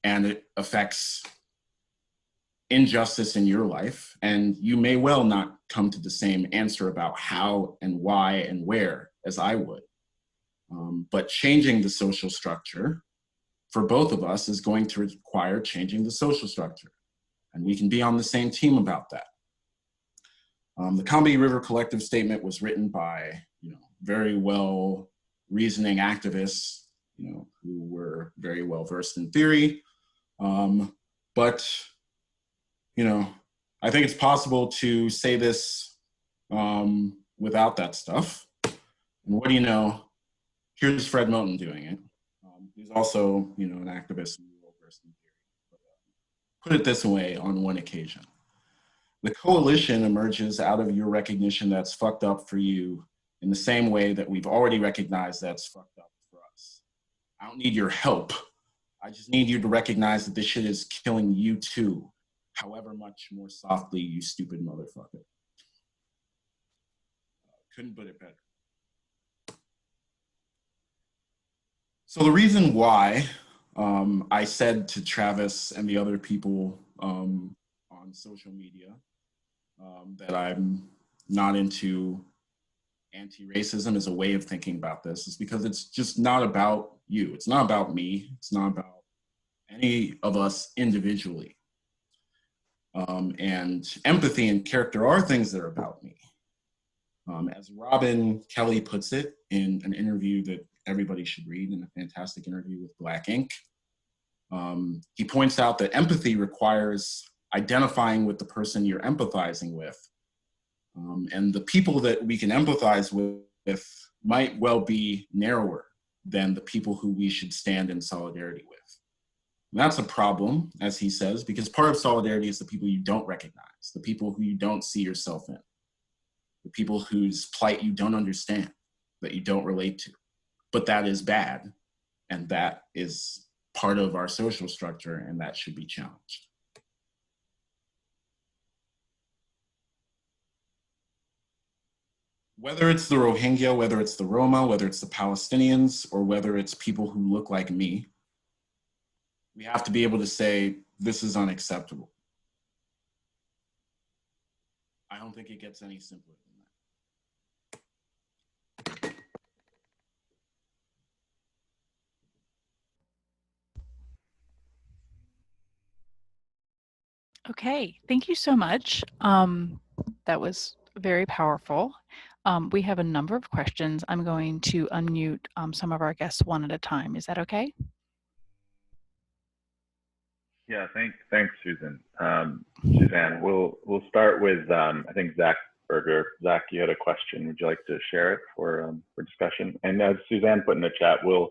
and it affects injustice in your life. And you may well not come to the same answer about how and why and where as I would. But changing the social structure for both of us is going to require changing the social structure. And we can be on the same team about that. The Combahee River Collective statement was written by, very well reasoning activists, who were very well versed in theory. But, I think it's possible to say this without that stuff. And what do you know? Here's Fred Moten doing it. He's also, an activist and well versed in theory. But, put it this way on one occasion. The coalition emerges out of your recognition that's fucked up for you in the same way that we've already recognized that's fucked up for us. I don't need your help. I just need you to recognize that this shit is killing you too, however much more softly, you stupid motherfucker. Couldn't put it better. So the reason why I said to Travis and the other people on social media that I'm not into anti-racism as a way of thinking about this is because it's just not about you. It's not about me. It's not about any of us individually. And empathy and character are things that are about me. As Robin Kelly puts it in an interview that everybody should read, in a fantastic interview with Black Ink, he points out that empathy requires identifying with the person you're empathizing with. And the people that we can empathize with might well be narrower than the people who we should stand in solidarity with. And that's a problem, as he says, because part of solidarity is the people you don't recognize, the people who you don't see yourself in, the people whose plight you don't understand, that you don't relate to. But that is bad, and that is part of our social structure, and that should be challenged. Whether it's the Rohingya, whether it's the Roma, whether it's the Palestinians, or whether it's people who look like me, we have to be able to say, this is unacceptable. I don't think it gets any simpler than that. Okay, thank you so much. That was very powerful. We have a number of questions. I'm going to unmute some of our guests one at a time. Is that okay? Yeah, thanks, Susan. Suzanne, we'll start with I think Zach Berger. Zach, you had a question. Would you like to share it for discussion? And as Suzanne put in the chat, we'll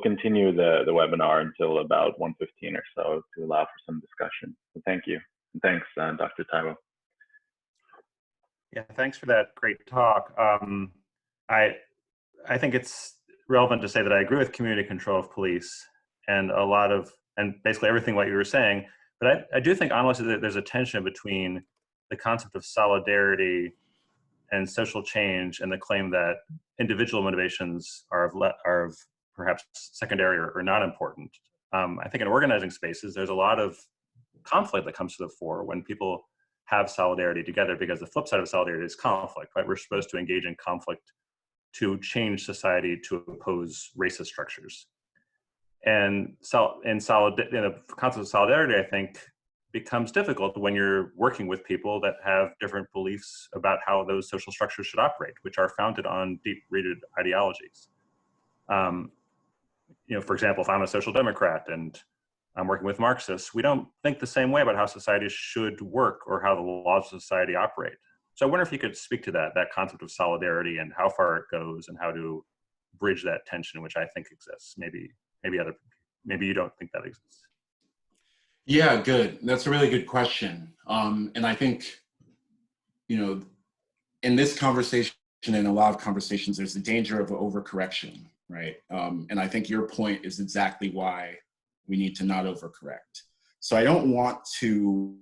continue the webinar until about 1:15 or so to allow for some discussion. So thank you, and thanks, Dr. Táíwò. Yeah, thanks for that great talk. I think it's relevant to say that I agree with community control of police and basically everything what you were saying. But I do think honestly that there's a tension between the concept of solidarity and social change and the claim that individual motivations are of perhaps secondary or not important. I think in organizing spaces, there's a lot of conflict that comes to the fore when people have solidarity together, because the flip side of solidarity is conflict, right? We're supposed to engage in conflict to change society to oppose racist structures. And the concept of solidarity, I think, becomes difficult when you're working with people that have different beliefs about how those social structures should operate, which are founded on deep-rooted ideologies. For example, if I'm a social democrat and I'm working with Marxists, we don't think the same way about how society should work or how the laws of society operate. So I wonder if you could speak to that concept of solidarity and how far it goes and how to bridge that tension, which I think exists. Maybe you don't think that exists. Yeah, good. That's a really good question. And I think, in this conversation and a lot of conversations, there's the danger of overcorrection, right? And I think your point is exactly why we need to not overcorrect. So I don't want to,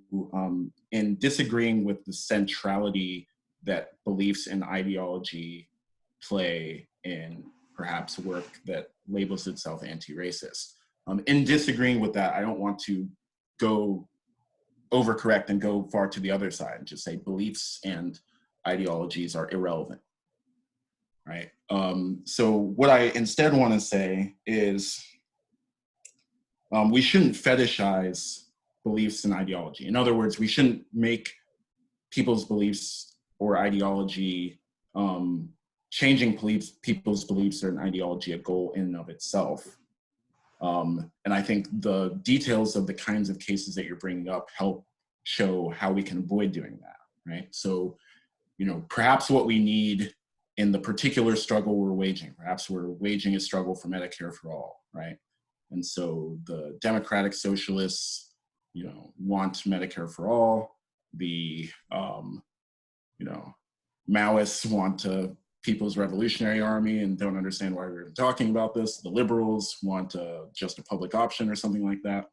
in disagreeing with the centrality that beliefs and ideology play in perhaps work that labels itself anti-racist. In disagreeing with that, I don't want to go overcorrect and go far to the other side and just say beliefs and ideologies are irrelevant, right? So what I instead want to say is we shouldn't fetishize beliefs and ideology. In other words, we shouldn't make people's beliefs or ideology, changing people's beliefs or an ideology a goal in and of itself. And I think the details of the kinds of cases that you're bringing up help show how we can avoid doing that, right? So, perhaps what we need in the particular struggle we're waging, perhaps we're waging a struggle for Medicare for all, right? And so the democratic socialists, want Medicare for all. The, Maoists want to People's Revolutionary Army and don't understand why we're talking about this. The liberals want just a public option or something like that.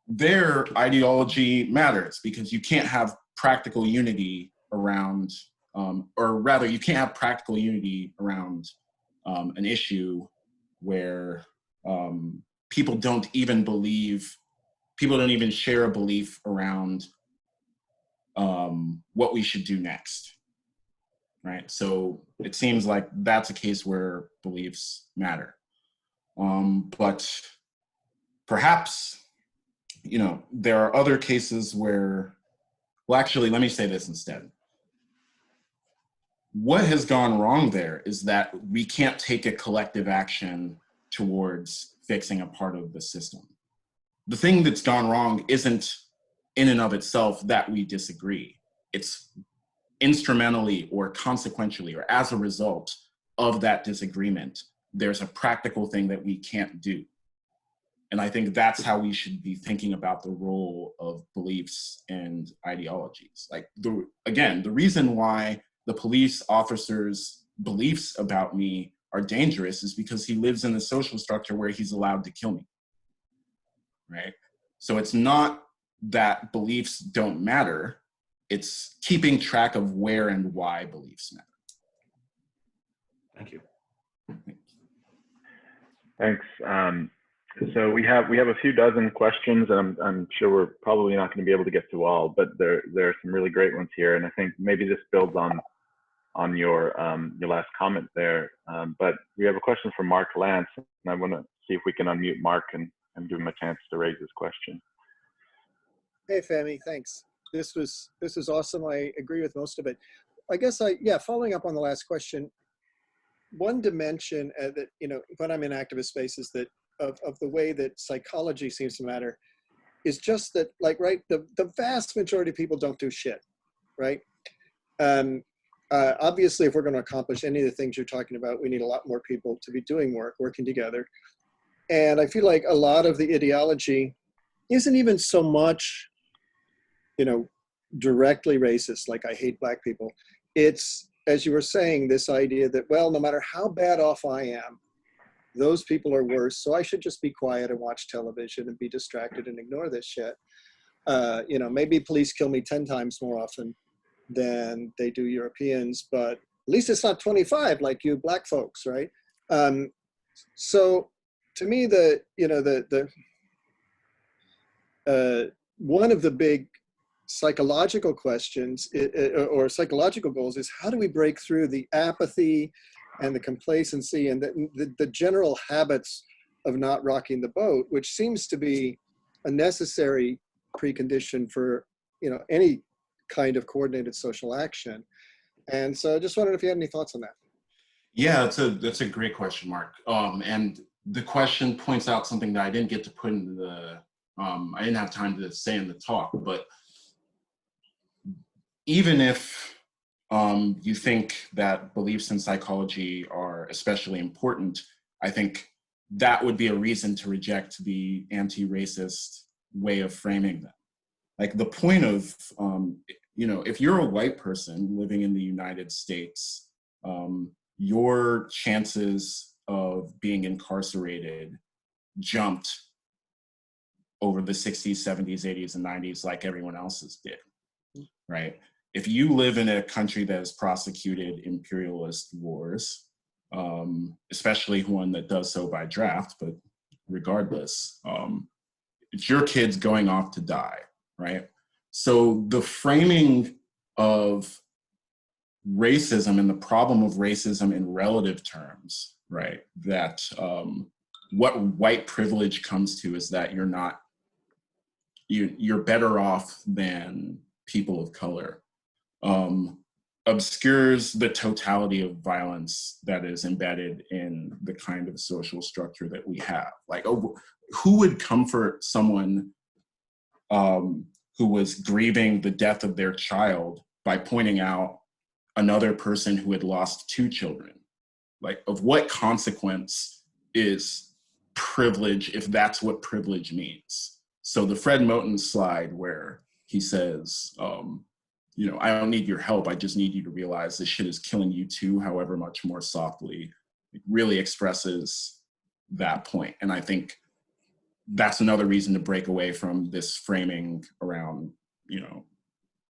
Their ideology matters because you can't have practical unity around, or rather you can't have practical unity around an issue where people don't even share a belief around what we should do next, right? So it seems like that's a case where beliefs matter. But perhaps, there are other cases where, well, actually, let me say this instead. What has gone wrong there is that we can't take a collective action towards fixing a part of the system. The thing that's gone wrong isn't in and of itself that we disagree. It's instrumentally or consequentially or as a result of that disagreement, there's a practical thing that we can't do. And I think that's how we should be thinking about the role of beliefs and ideologies. Like, the reason why the police officer's beliefs about me are dangerous is because he lives in a social structure where he's allowed to kill me, right? So it's not that beliefs don't matter, it's keeping track of where and why beliefs matter. Thank you. Thanks. So we have a few dozen questions, and I'm sure we're probably not going to be able to get to all, but there are some really great ones here, and I think maybe this builds on your last comment there. But we have a question from Mark Lance, and I want to see if we can unmute Mark and give him a chance to raise his question. Hey, Fahmy, thanks. This was awesome. I agree with most of it. I guess following up on the last question, one dimension that, when I'm in activist spaces that of the way that psychology seems to matter is just that, like, right, the vast majority of people don't do shit, right? Obviously, if we're going to accomplish any of the things you're talking about, we need a lot more people to be doing work, working together. And I feel like a lot of the ideology isn't even so much, directly racist, like I hate black people. It's, as you were saying, this idea that, well, no matter how bad off I am, those people are worse, so I should just be quiet and watch television and be distracted and ignore this shit. Maybe police kill me 10 times more often than they do Europeans, but at least it's not 25 like you black folks, right? So to me, one of the big psychological questions or psychological goals is, how do we break through the apathy and the complacency and the general habits of not rocking the boat, which seems to be a necessary precondition for any kind of coordinated social action. And so I just wondered if you had any thoughts on that. Yeah, that's a great question, Mark. And the question points out something that I didn't get to put in the, I didn't have time to say in the talk, but even if you think that beliefs in psychology are especially important, I think that would be a reason to reject the anti-racist way of framing them. Like, the point of, if you're a white person living in the United States, your chances of being incarcerated jumped over the 60s, 70s, 80s, and 90s like everyone else's did, right? If you live in a country that has prosecuted imperialist wars, especially one that does so by draft, but regardless, it's your kids going off to die, right? So the framing of racism and the problem of racism in relative terms, right, that what white privilege comes to is that you're better off than people of color, obscures the totality of violence that is embedded in the kind of social structure that we have. Like, who would comfort someone who was grieving the death of their child by pointing out another person who had lost 2 children? Like, of what consequence is privilege if that's what privilege means? So the Fred Moten slide where he says, you know, I don't need your help. I just need you to realize this shit is killing you too, however much more softly. It really expresses that point. And I think that's another reason to break away from this framing around, you know,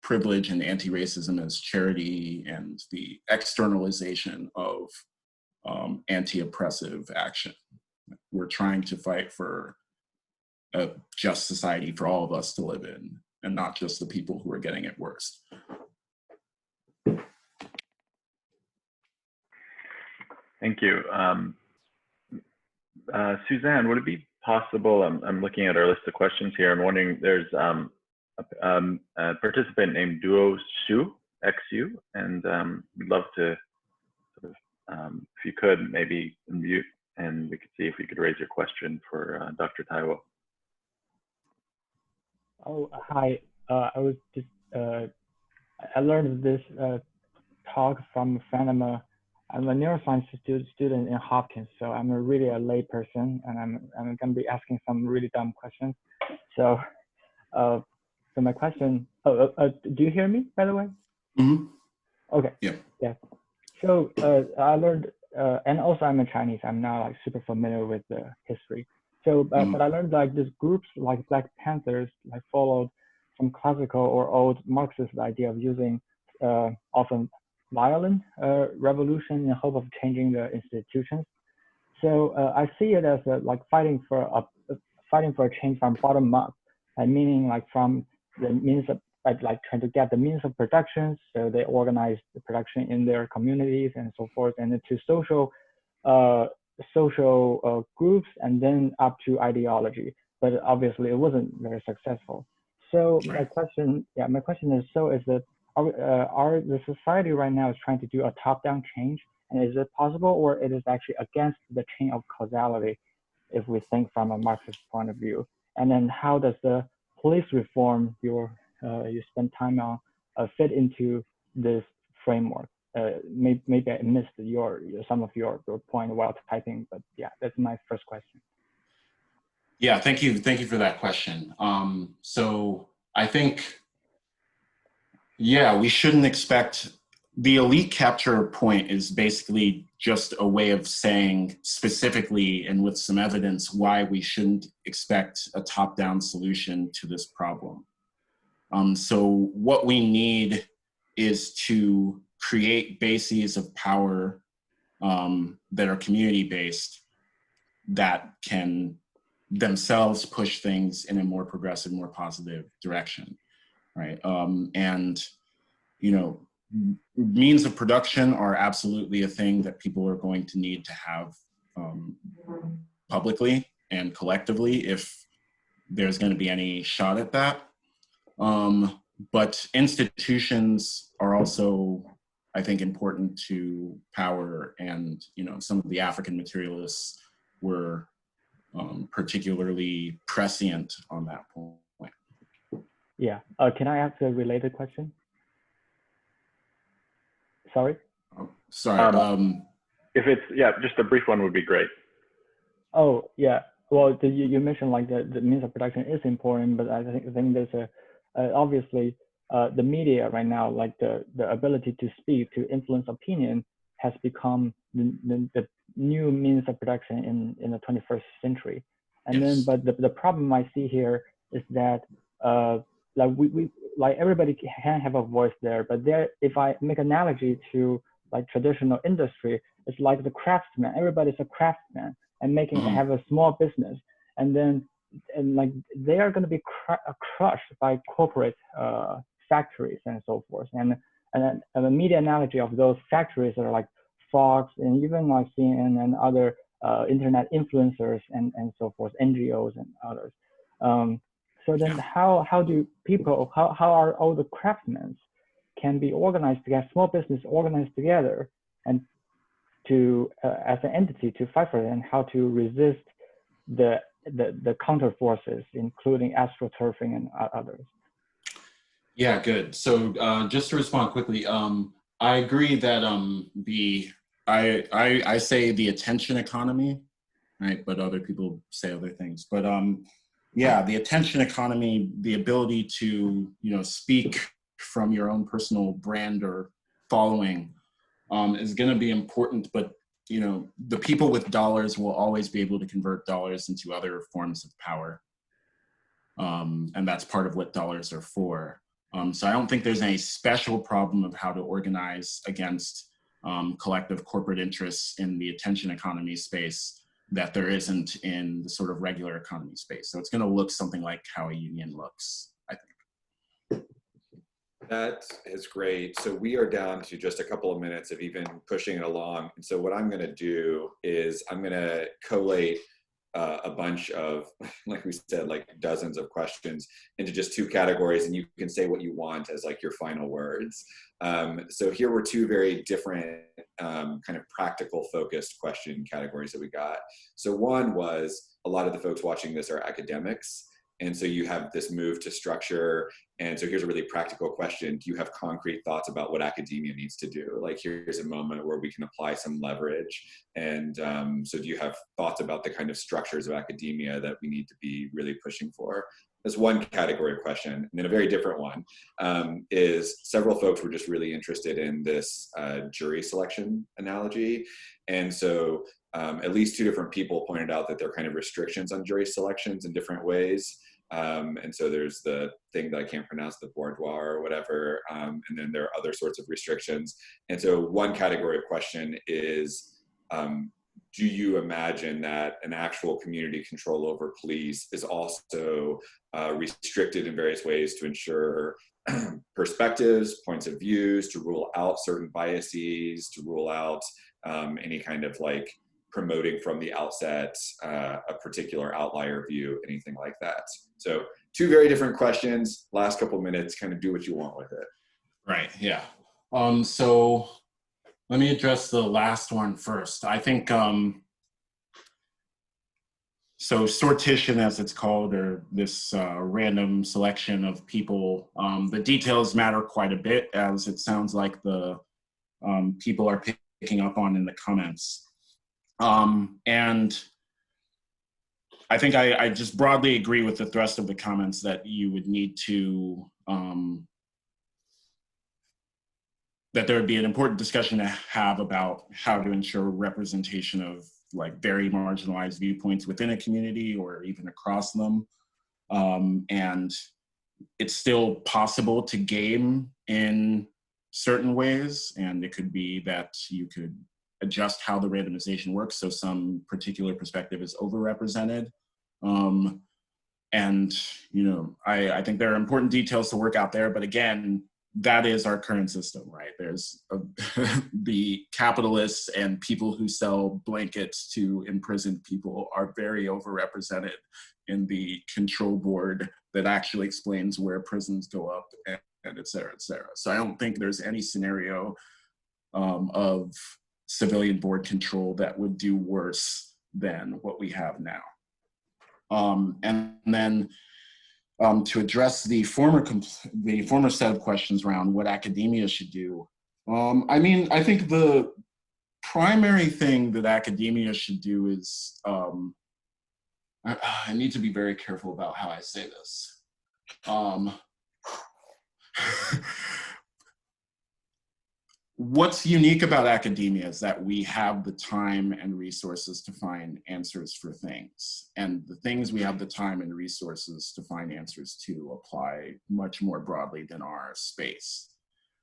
privilege and anti-racism as charity and the externalization of anti-oppressive action. We're trying to fight for a just society for all of us to live in, and not just the people who are getting it worse. Thank you. Suzanne, would it be possible, I'm looking at our list of questions here, I'm wondering, there's a participant named Duo Xu, XU, and we'd love to, sort of, if you could, maybe unmute, and we could see if we could raise your question for Dr. Táíwò. Oh, hi. I was just, I learned this talk from a friend. I'm a neuroscience student in Hopkins, so I'm really a lay person, and I'm going to be asking some really dumb questions. So, so my question, do you hear me, by the way? Mm-hmm. Okay. Yeah. Yeah. So I learned, and also I'm a Chinese. I'm not like super familiar with the history. So, but I learned like these groups like Black Panthers like followed some classical or old Marxist idea of using often violent revolution in hope of changing the institutions. So I see it as like fighting for a change from bottom up, meaning like from the means of like trying to get the means of production. So they organize the production in their communities and so forth, and to social groups, and then up to ideology. But obviously it wasn't very successful. So my question is, so is that are the society right now is trying to do a top-down change, and is it possible, or it is actually against the chain of causality, if we think from a Marxist point of view? And then how does the police reform you spend time on fit into this framework? Maybe I missed some of your point while typing, but yeah, that's my first question. Yeah, thank you for that question. So I think, yeah, we shouldn't expect, the elite capture point is basically just a way of saying specifically and with some evidence why we shouldn't expect a top-down solution to this problem. So what we need is to create bases of power that are community-based, that can themselves push things in a more progressive, more positive direction, right? And, you know, means of production are absolutely a thing that people are going to need to have publicly and collectively if there's going to be any shot at that. But institutions are also, I think, important to power, and, you know, some of the African materialists were particularly prescient on that point. Yeah. Can I ask a related question? Sorry? Oh, sorry. If it's, yeah, just a brief one would be great. Oh, yeah. Well, you mentioned like the means of production is important, but I think there's obviously the media right now, like the ability to speak, to influence opinion, has become the new means of production in the 21st century. And yes. Then, but the problem I see here is that like we like everybody can have a voice there, but there, if I make an analogy to like traditional industry, it's like the craftsman. Everybody's a craftsman and have a small business, and like they are going to be crushed by corporate factories and so forth. And the media analogy of those factories are like Fox and even like CNN and other internet influencers and so forth, NGOs and others. So then how do people, how are all the craftsmen can be organized together, small business organized together, and to as an entity to fight for it, and how to resist the counter forces, including astroturfing and others? Yeah, good. So just to respond quickly, I agree that I say the attention economy, right? But other people say other things. But yeah, the attention economy, the ability to, you know, speak from your own personal brand or following is going to be important, but you know, the people with dollars will always be able to convert dollars into other forms of power. And that's part of what dollars are for. So I don't think there's any special problem of how to organize against collective corporate interests in the attention economy space that there isn't in the sort of regular economy space. So it's going to look something like how a union looks, I think. That is great. So we are down to just a couple of minutes of even pushing it along. And so what I'm going to do is I'm going to collate a bunch of, like we said, like dozens of questions into just two categories, and you can say what you want as like your final words. So here were two very different kind of practical focused question categories that we got. So one was, a lot of the folks watching this are academics. And so you have this move to structure. And so here's a really practical question. Do you have concrete thoughts about what academia needs to do? Like, here's a moment where we can apply some leverage. And so do you have thoughts about the kind of structures of academia that we need to be really pushing for? That's one category of question. And then a very different one is, several folks were just really interested in this jury selection analogy. And so at least two different people pointed out that there are kind of restrictions on jury selections in different ways. And so there's the thing that I can't pronounce, the boudoir or whatever, and then there are other sorts of restrictions. And so one category of question is, do you imagine that an actual community control over police is also restricted in various ways to ensure perspectives, points of views, to rule out certain biases, to rule out any kind of like promoting from the outset a particular outlier view, anything like that. So two very different questions. Last couple of minutes, kind of do what you want with it. Right, yeah. So let me address the last one first. I think, so sortition, as it's called, or this random selection of people, the details matter quite a bit, as it sounds like the people are picking up on in the comments. And I think I just broadly agree with the thrust of the comments that you would need to, that there would be an important discussion to have about how to ensure representation of like very marginalized viewpoints within a community or even across them. And it's still possible to game in certain ways, and it could be that you could adjust how the randomization works so some particular perspective is overrepresented. And, you know, I think there are important details to work out there, but again, that is our current system, right? There's the capitalists and people who sell blankets to imprisoned people are very overrepresented in the control board that actually explains where prisons go up, and et cetera, et cetera. So I don't think there's any scenario of civilian board control that would do worse than what we have now. And then to address the former set of questions around what academia should do, I mean, I think the primary thing that academia should do is, I need to be very careful about how I say this. What's unique about academia is that we have the time and resources to find answers for things. And the things we have the time and resources to find answers to apply much more broadly than our space.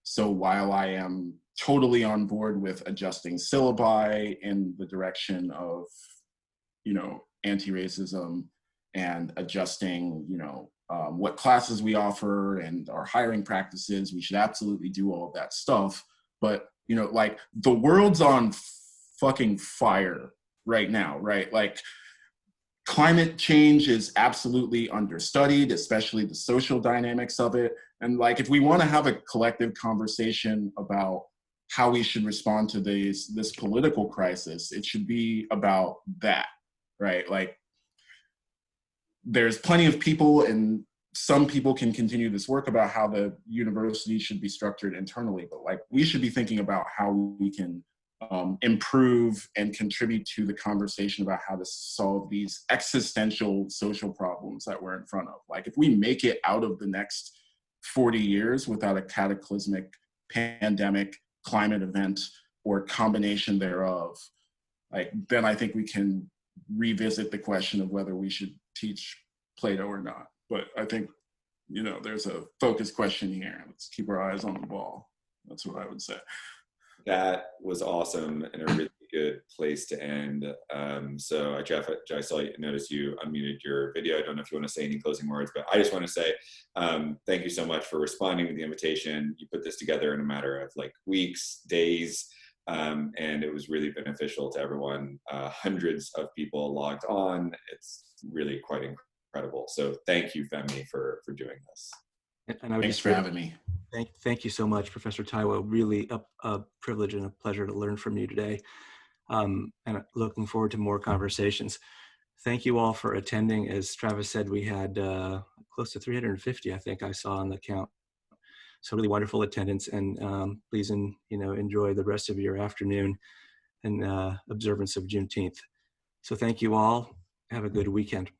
So while I am totally on board with adjusting syllabi in the direction of, you know, anti-racism and adjusting, you know, what classes we offer and our hiring practices, we should absolutely do all of that stuff. But, you know, like the world's on fucking fire right now, right? Like climate change is absolutely understudied, especially the social dynamics of it. And like, if we want to have a collective conversation about how we should respond to this political crisis, it should be about that, right? Like there's plenty of people, and some people can continue this work about how the university should be structured internally, but like we should be thinking about how we can improve and contribute to the conversation about how to solve these existential social problems that we're in front of. Like if we make it out of the next 40 years without a cataclysmic pandemic, climate event, or combination thereof, like, then I think we can revisit the question of whether we should teach Plato or not. But I think, you know, there's a focus question here. Let's keep our eyes on the ball. That's what I would say. That was awesome and a really good place to end. So Jeff, I saw you, noticed you unmuted your video. I don't know if you want to say any closing words, but I just want to say thank you so much for responding to the invitation. You put this together in a matter of like weeks, days, and it was really beneficial to everyone. Hundreds of people logged on. It's really quite incredible. So thank you, Femi, for doing this. And I would Thanks for having me. Thank you so much, Professor Táíwò. Really a privilege and a pleasure to learn from you today. And looking forward to more conversations. Thank you all for attending. As Travis said, we had close to 350, I think I saw on the count. So really wonderful attendance, and please enjoy the rest of your afternoon and observance of Juneteenth. So thank you all. Have a good weekend.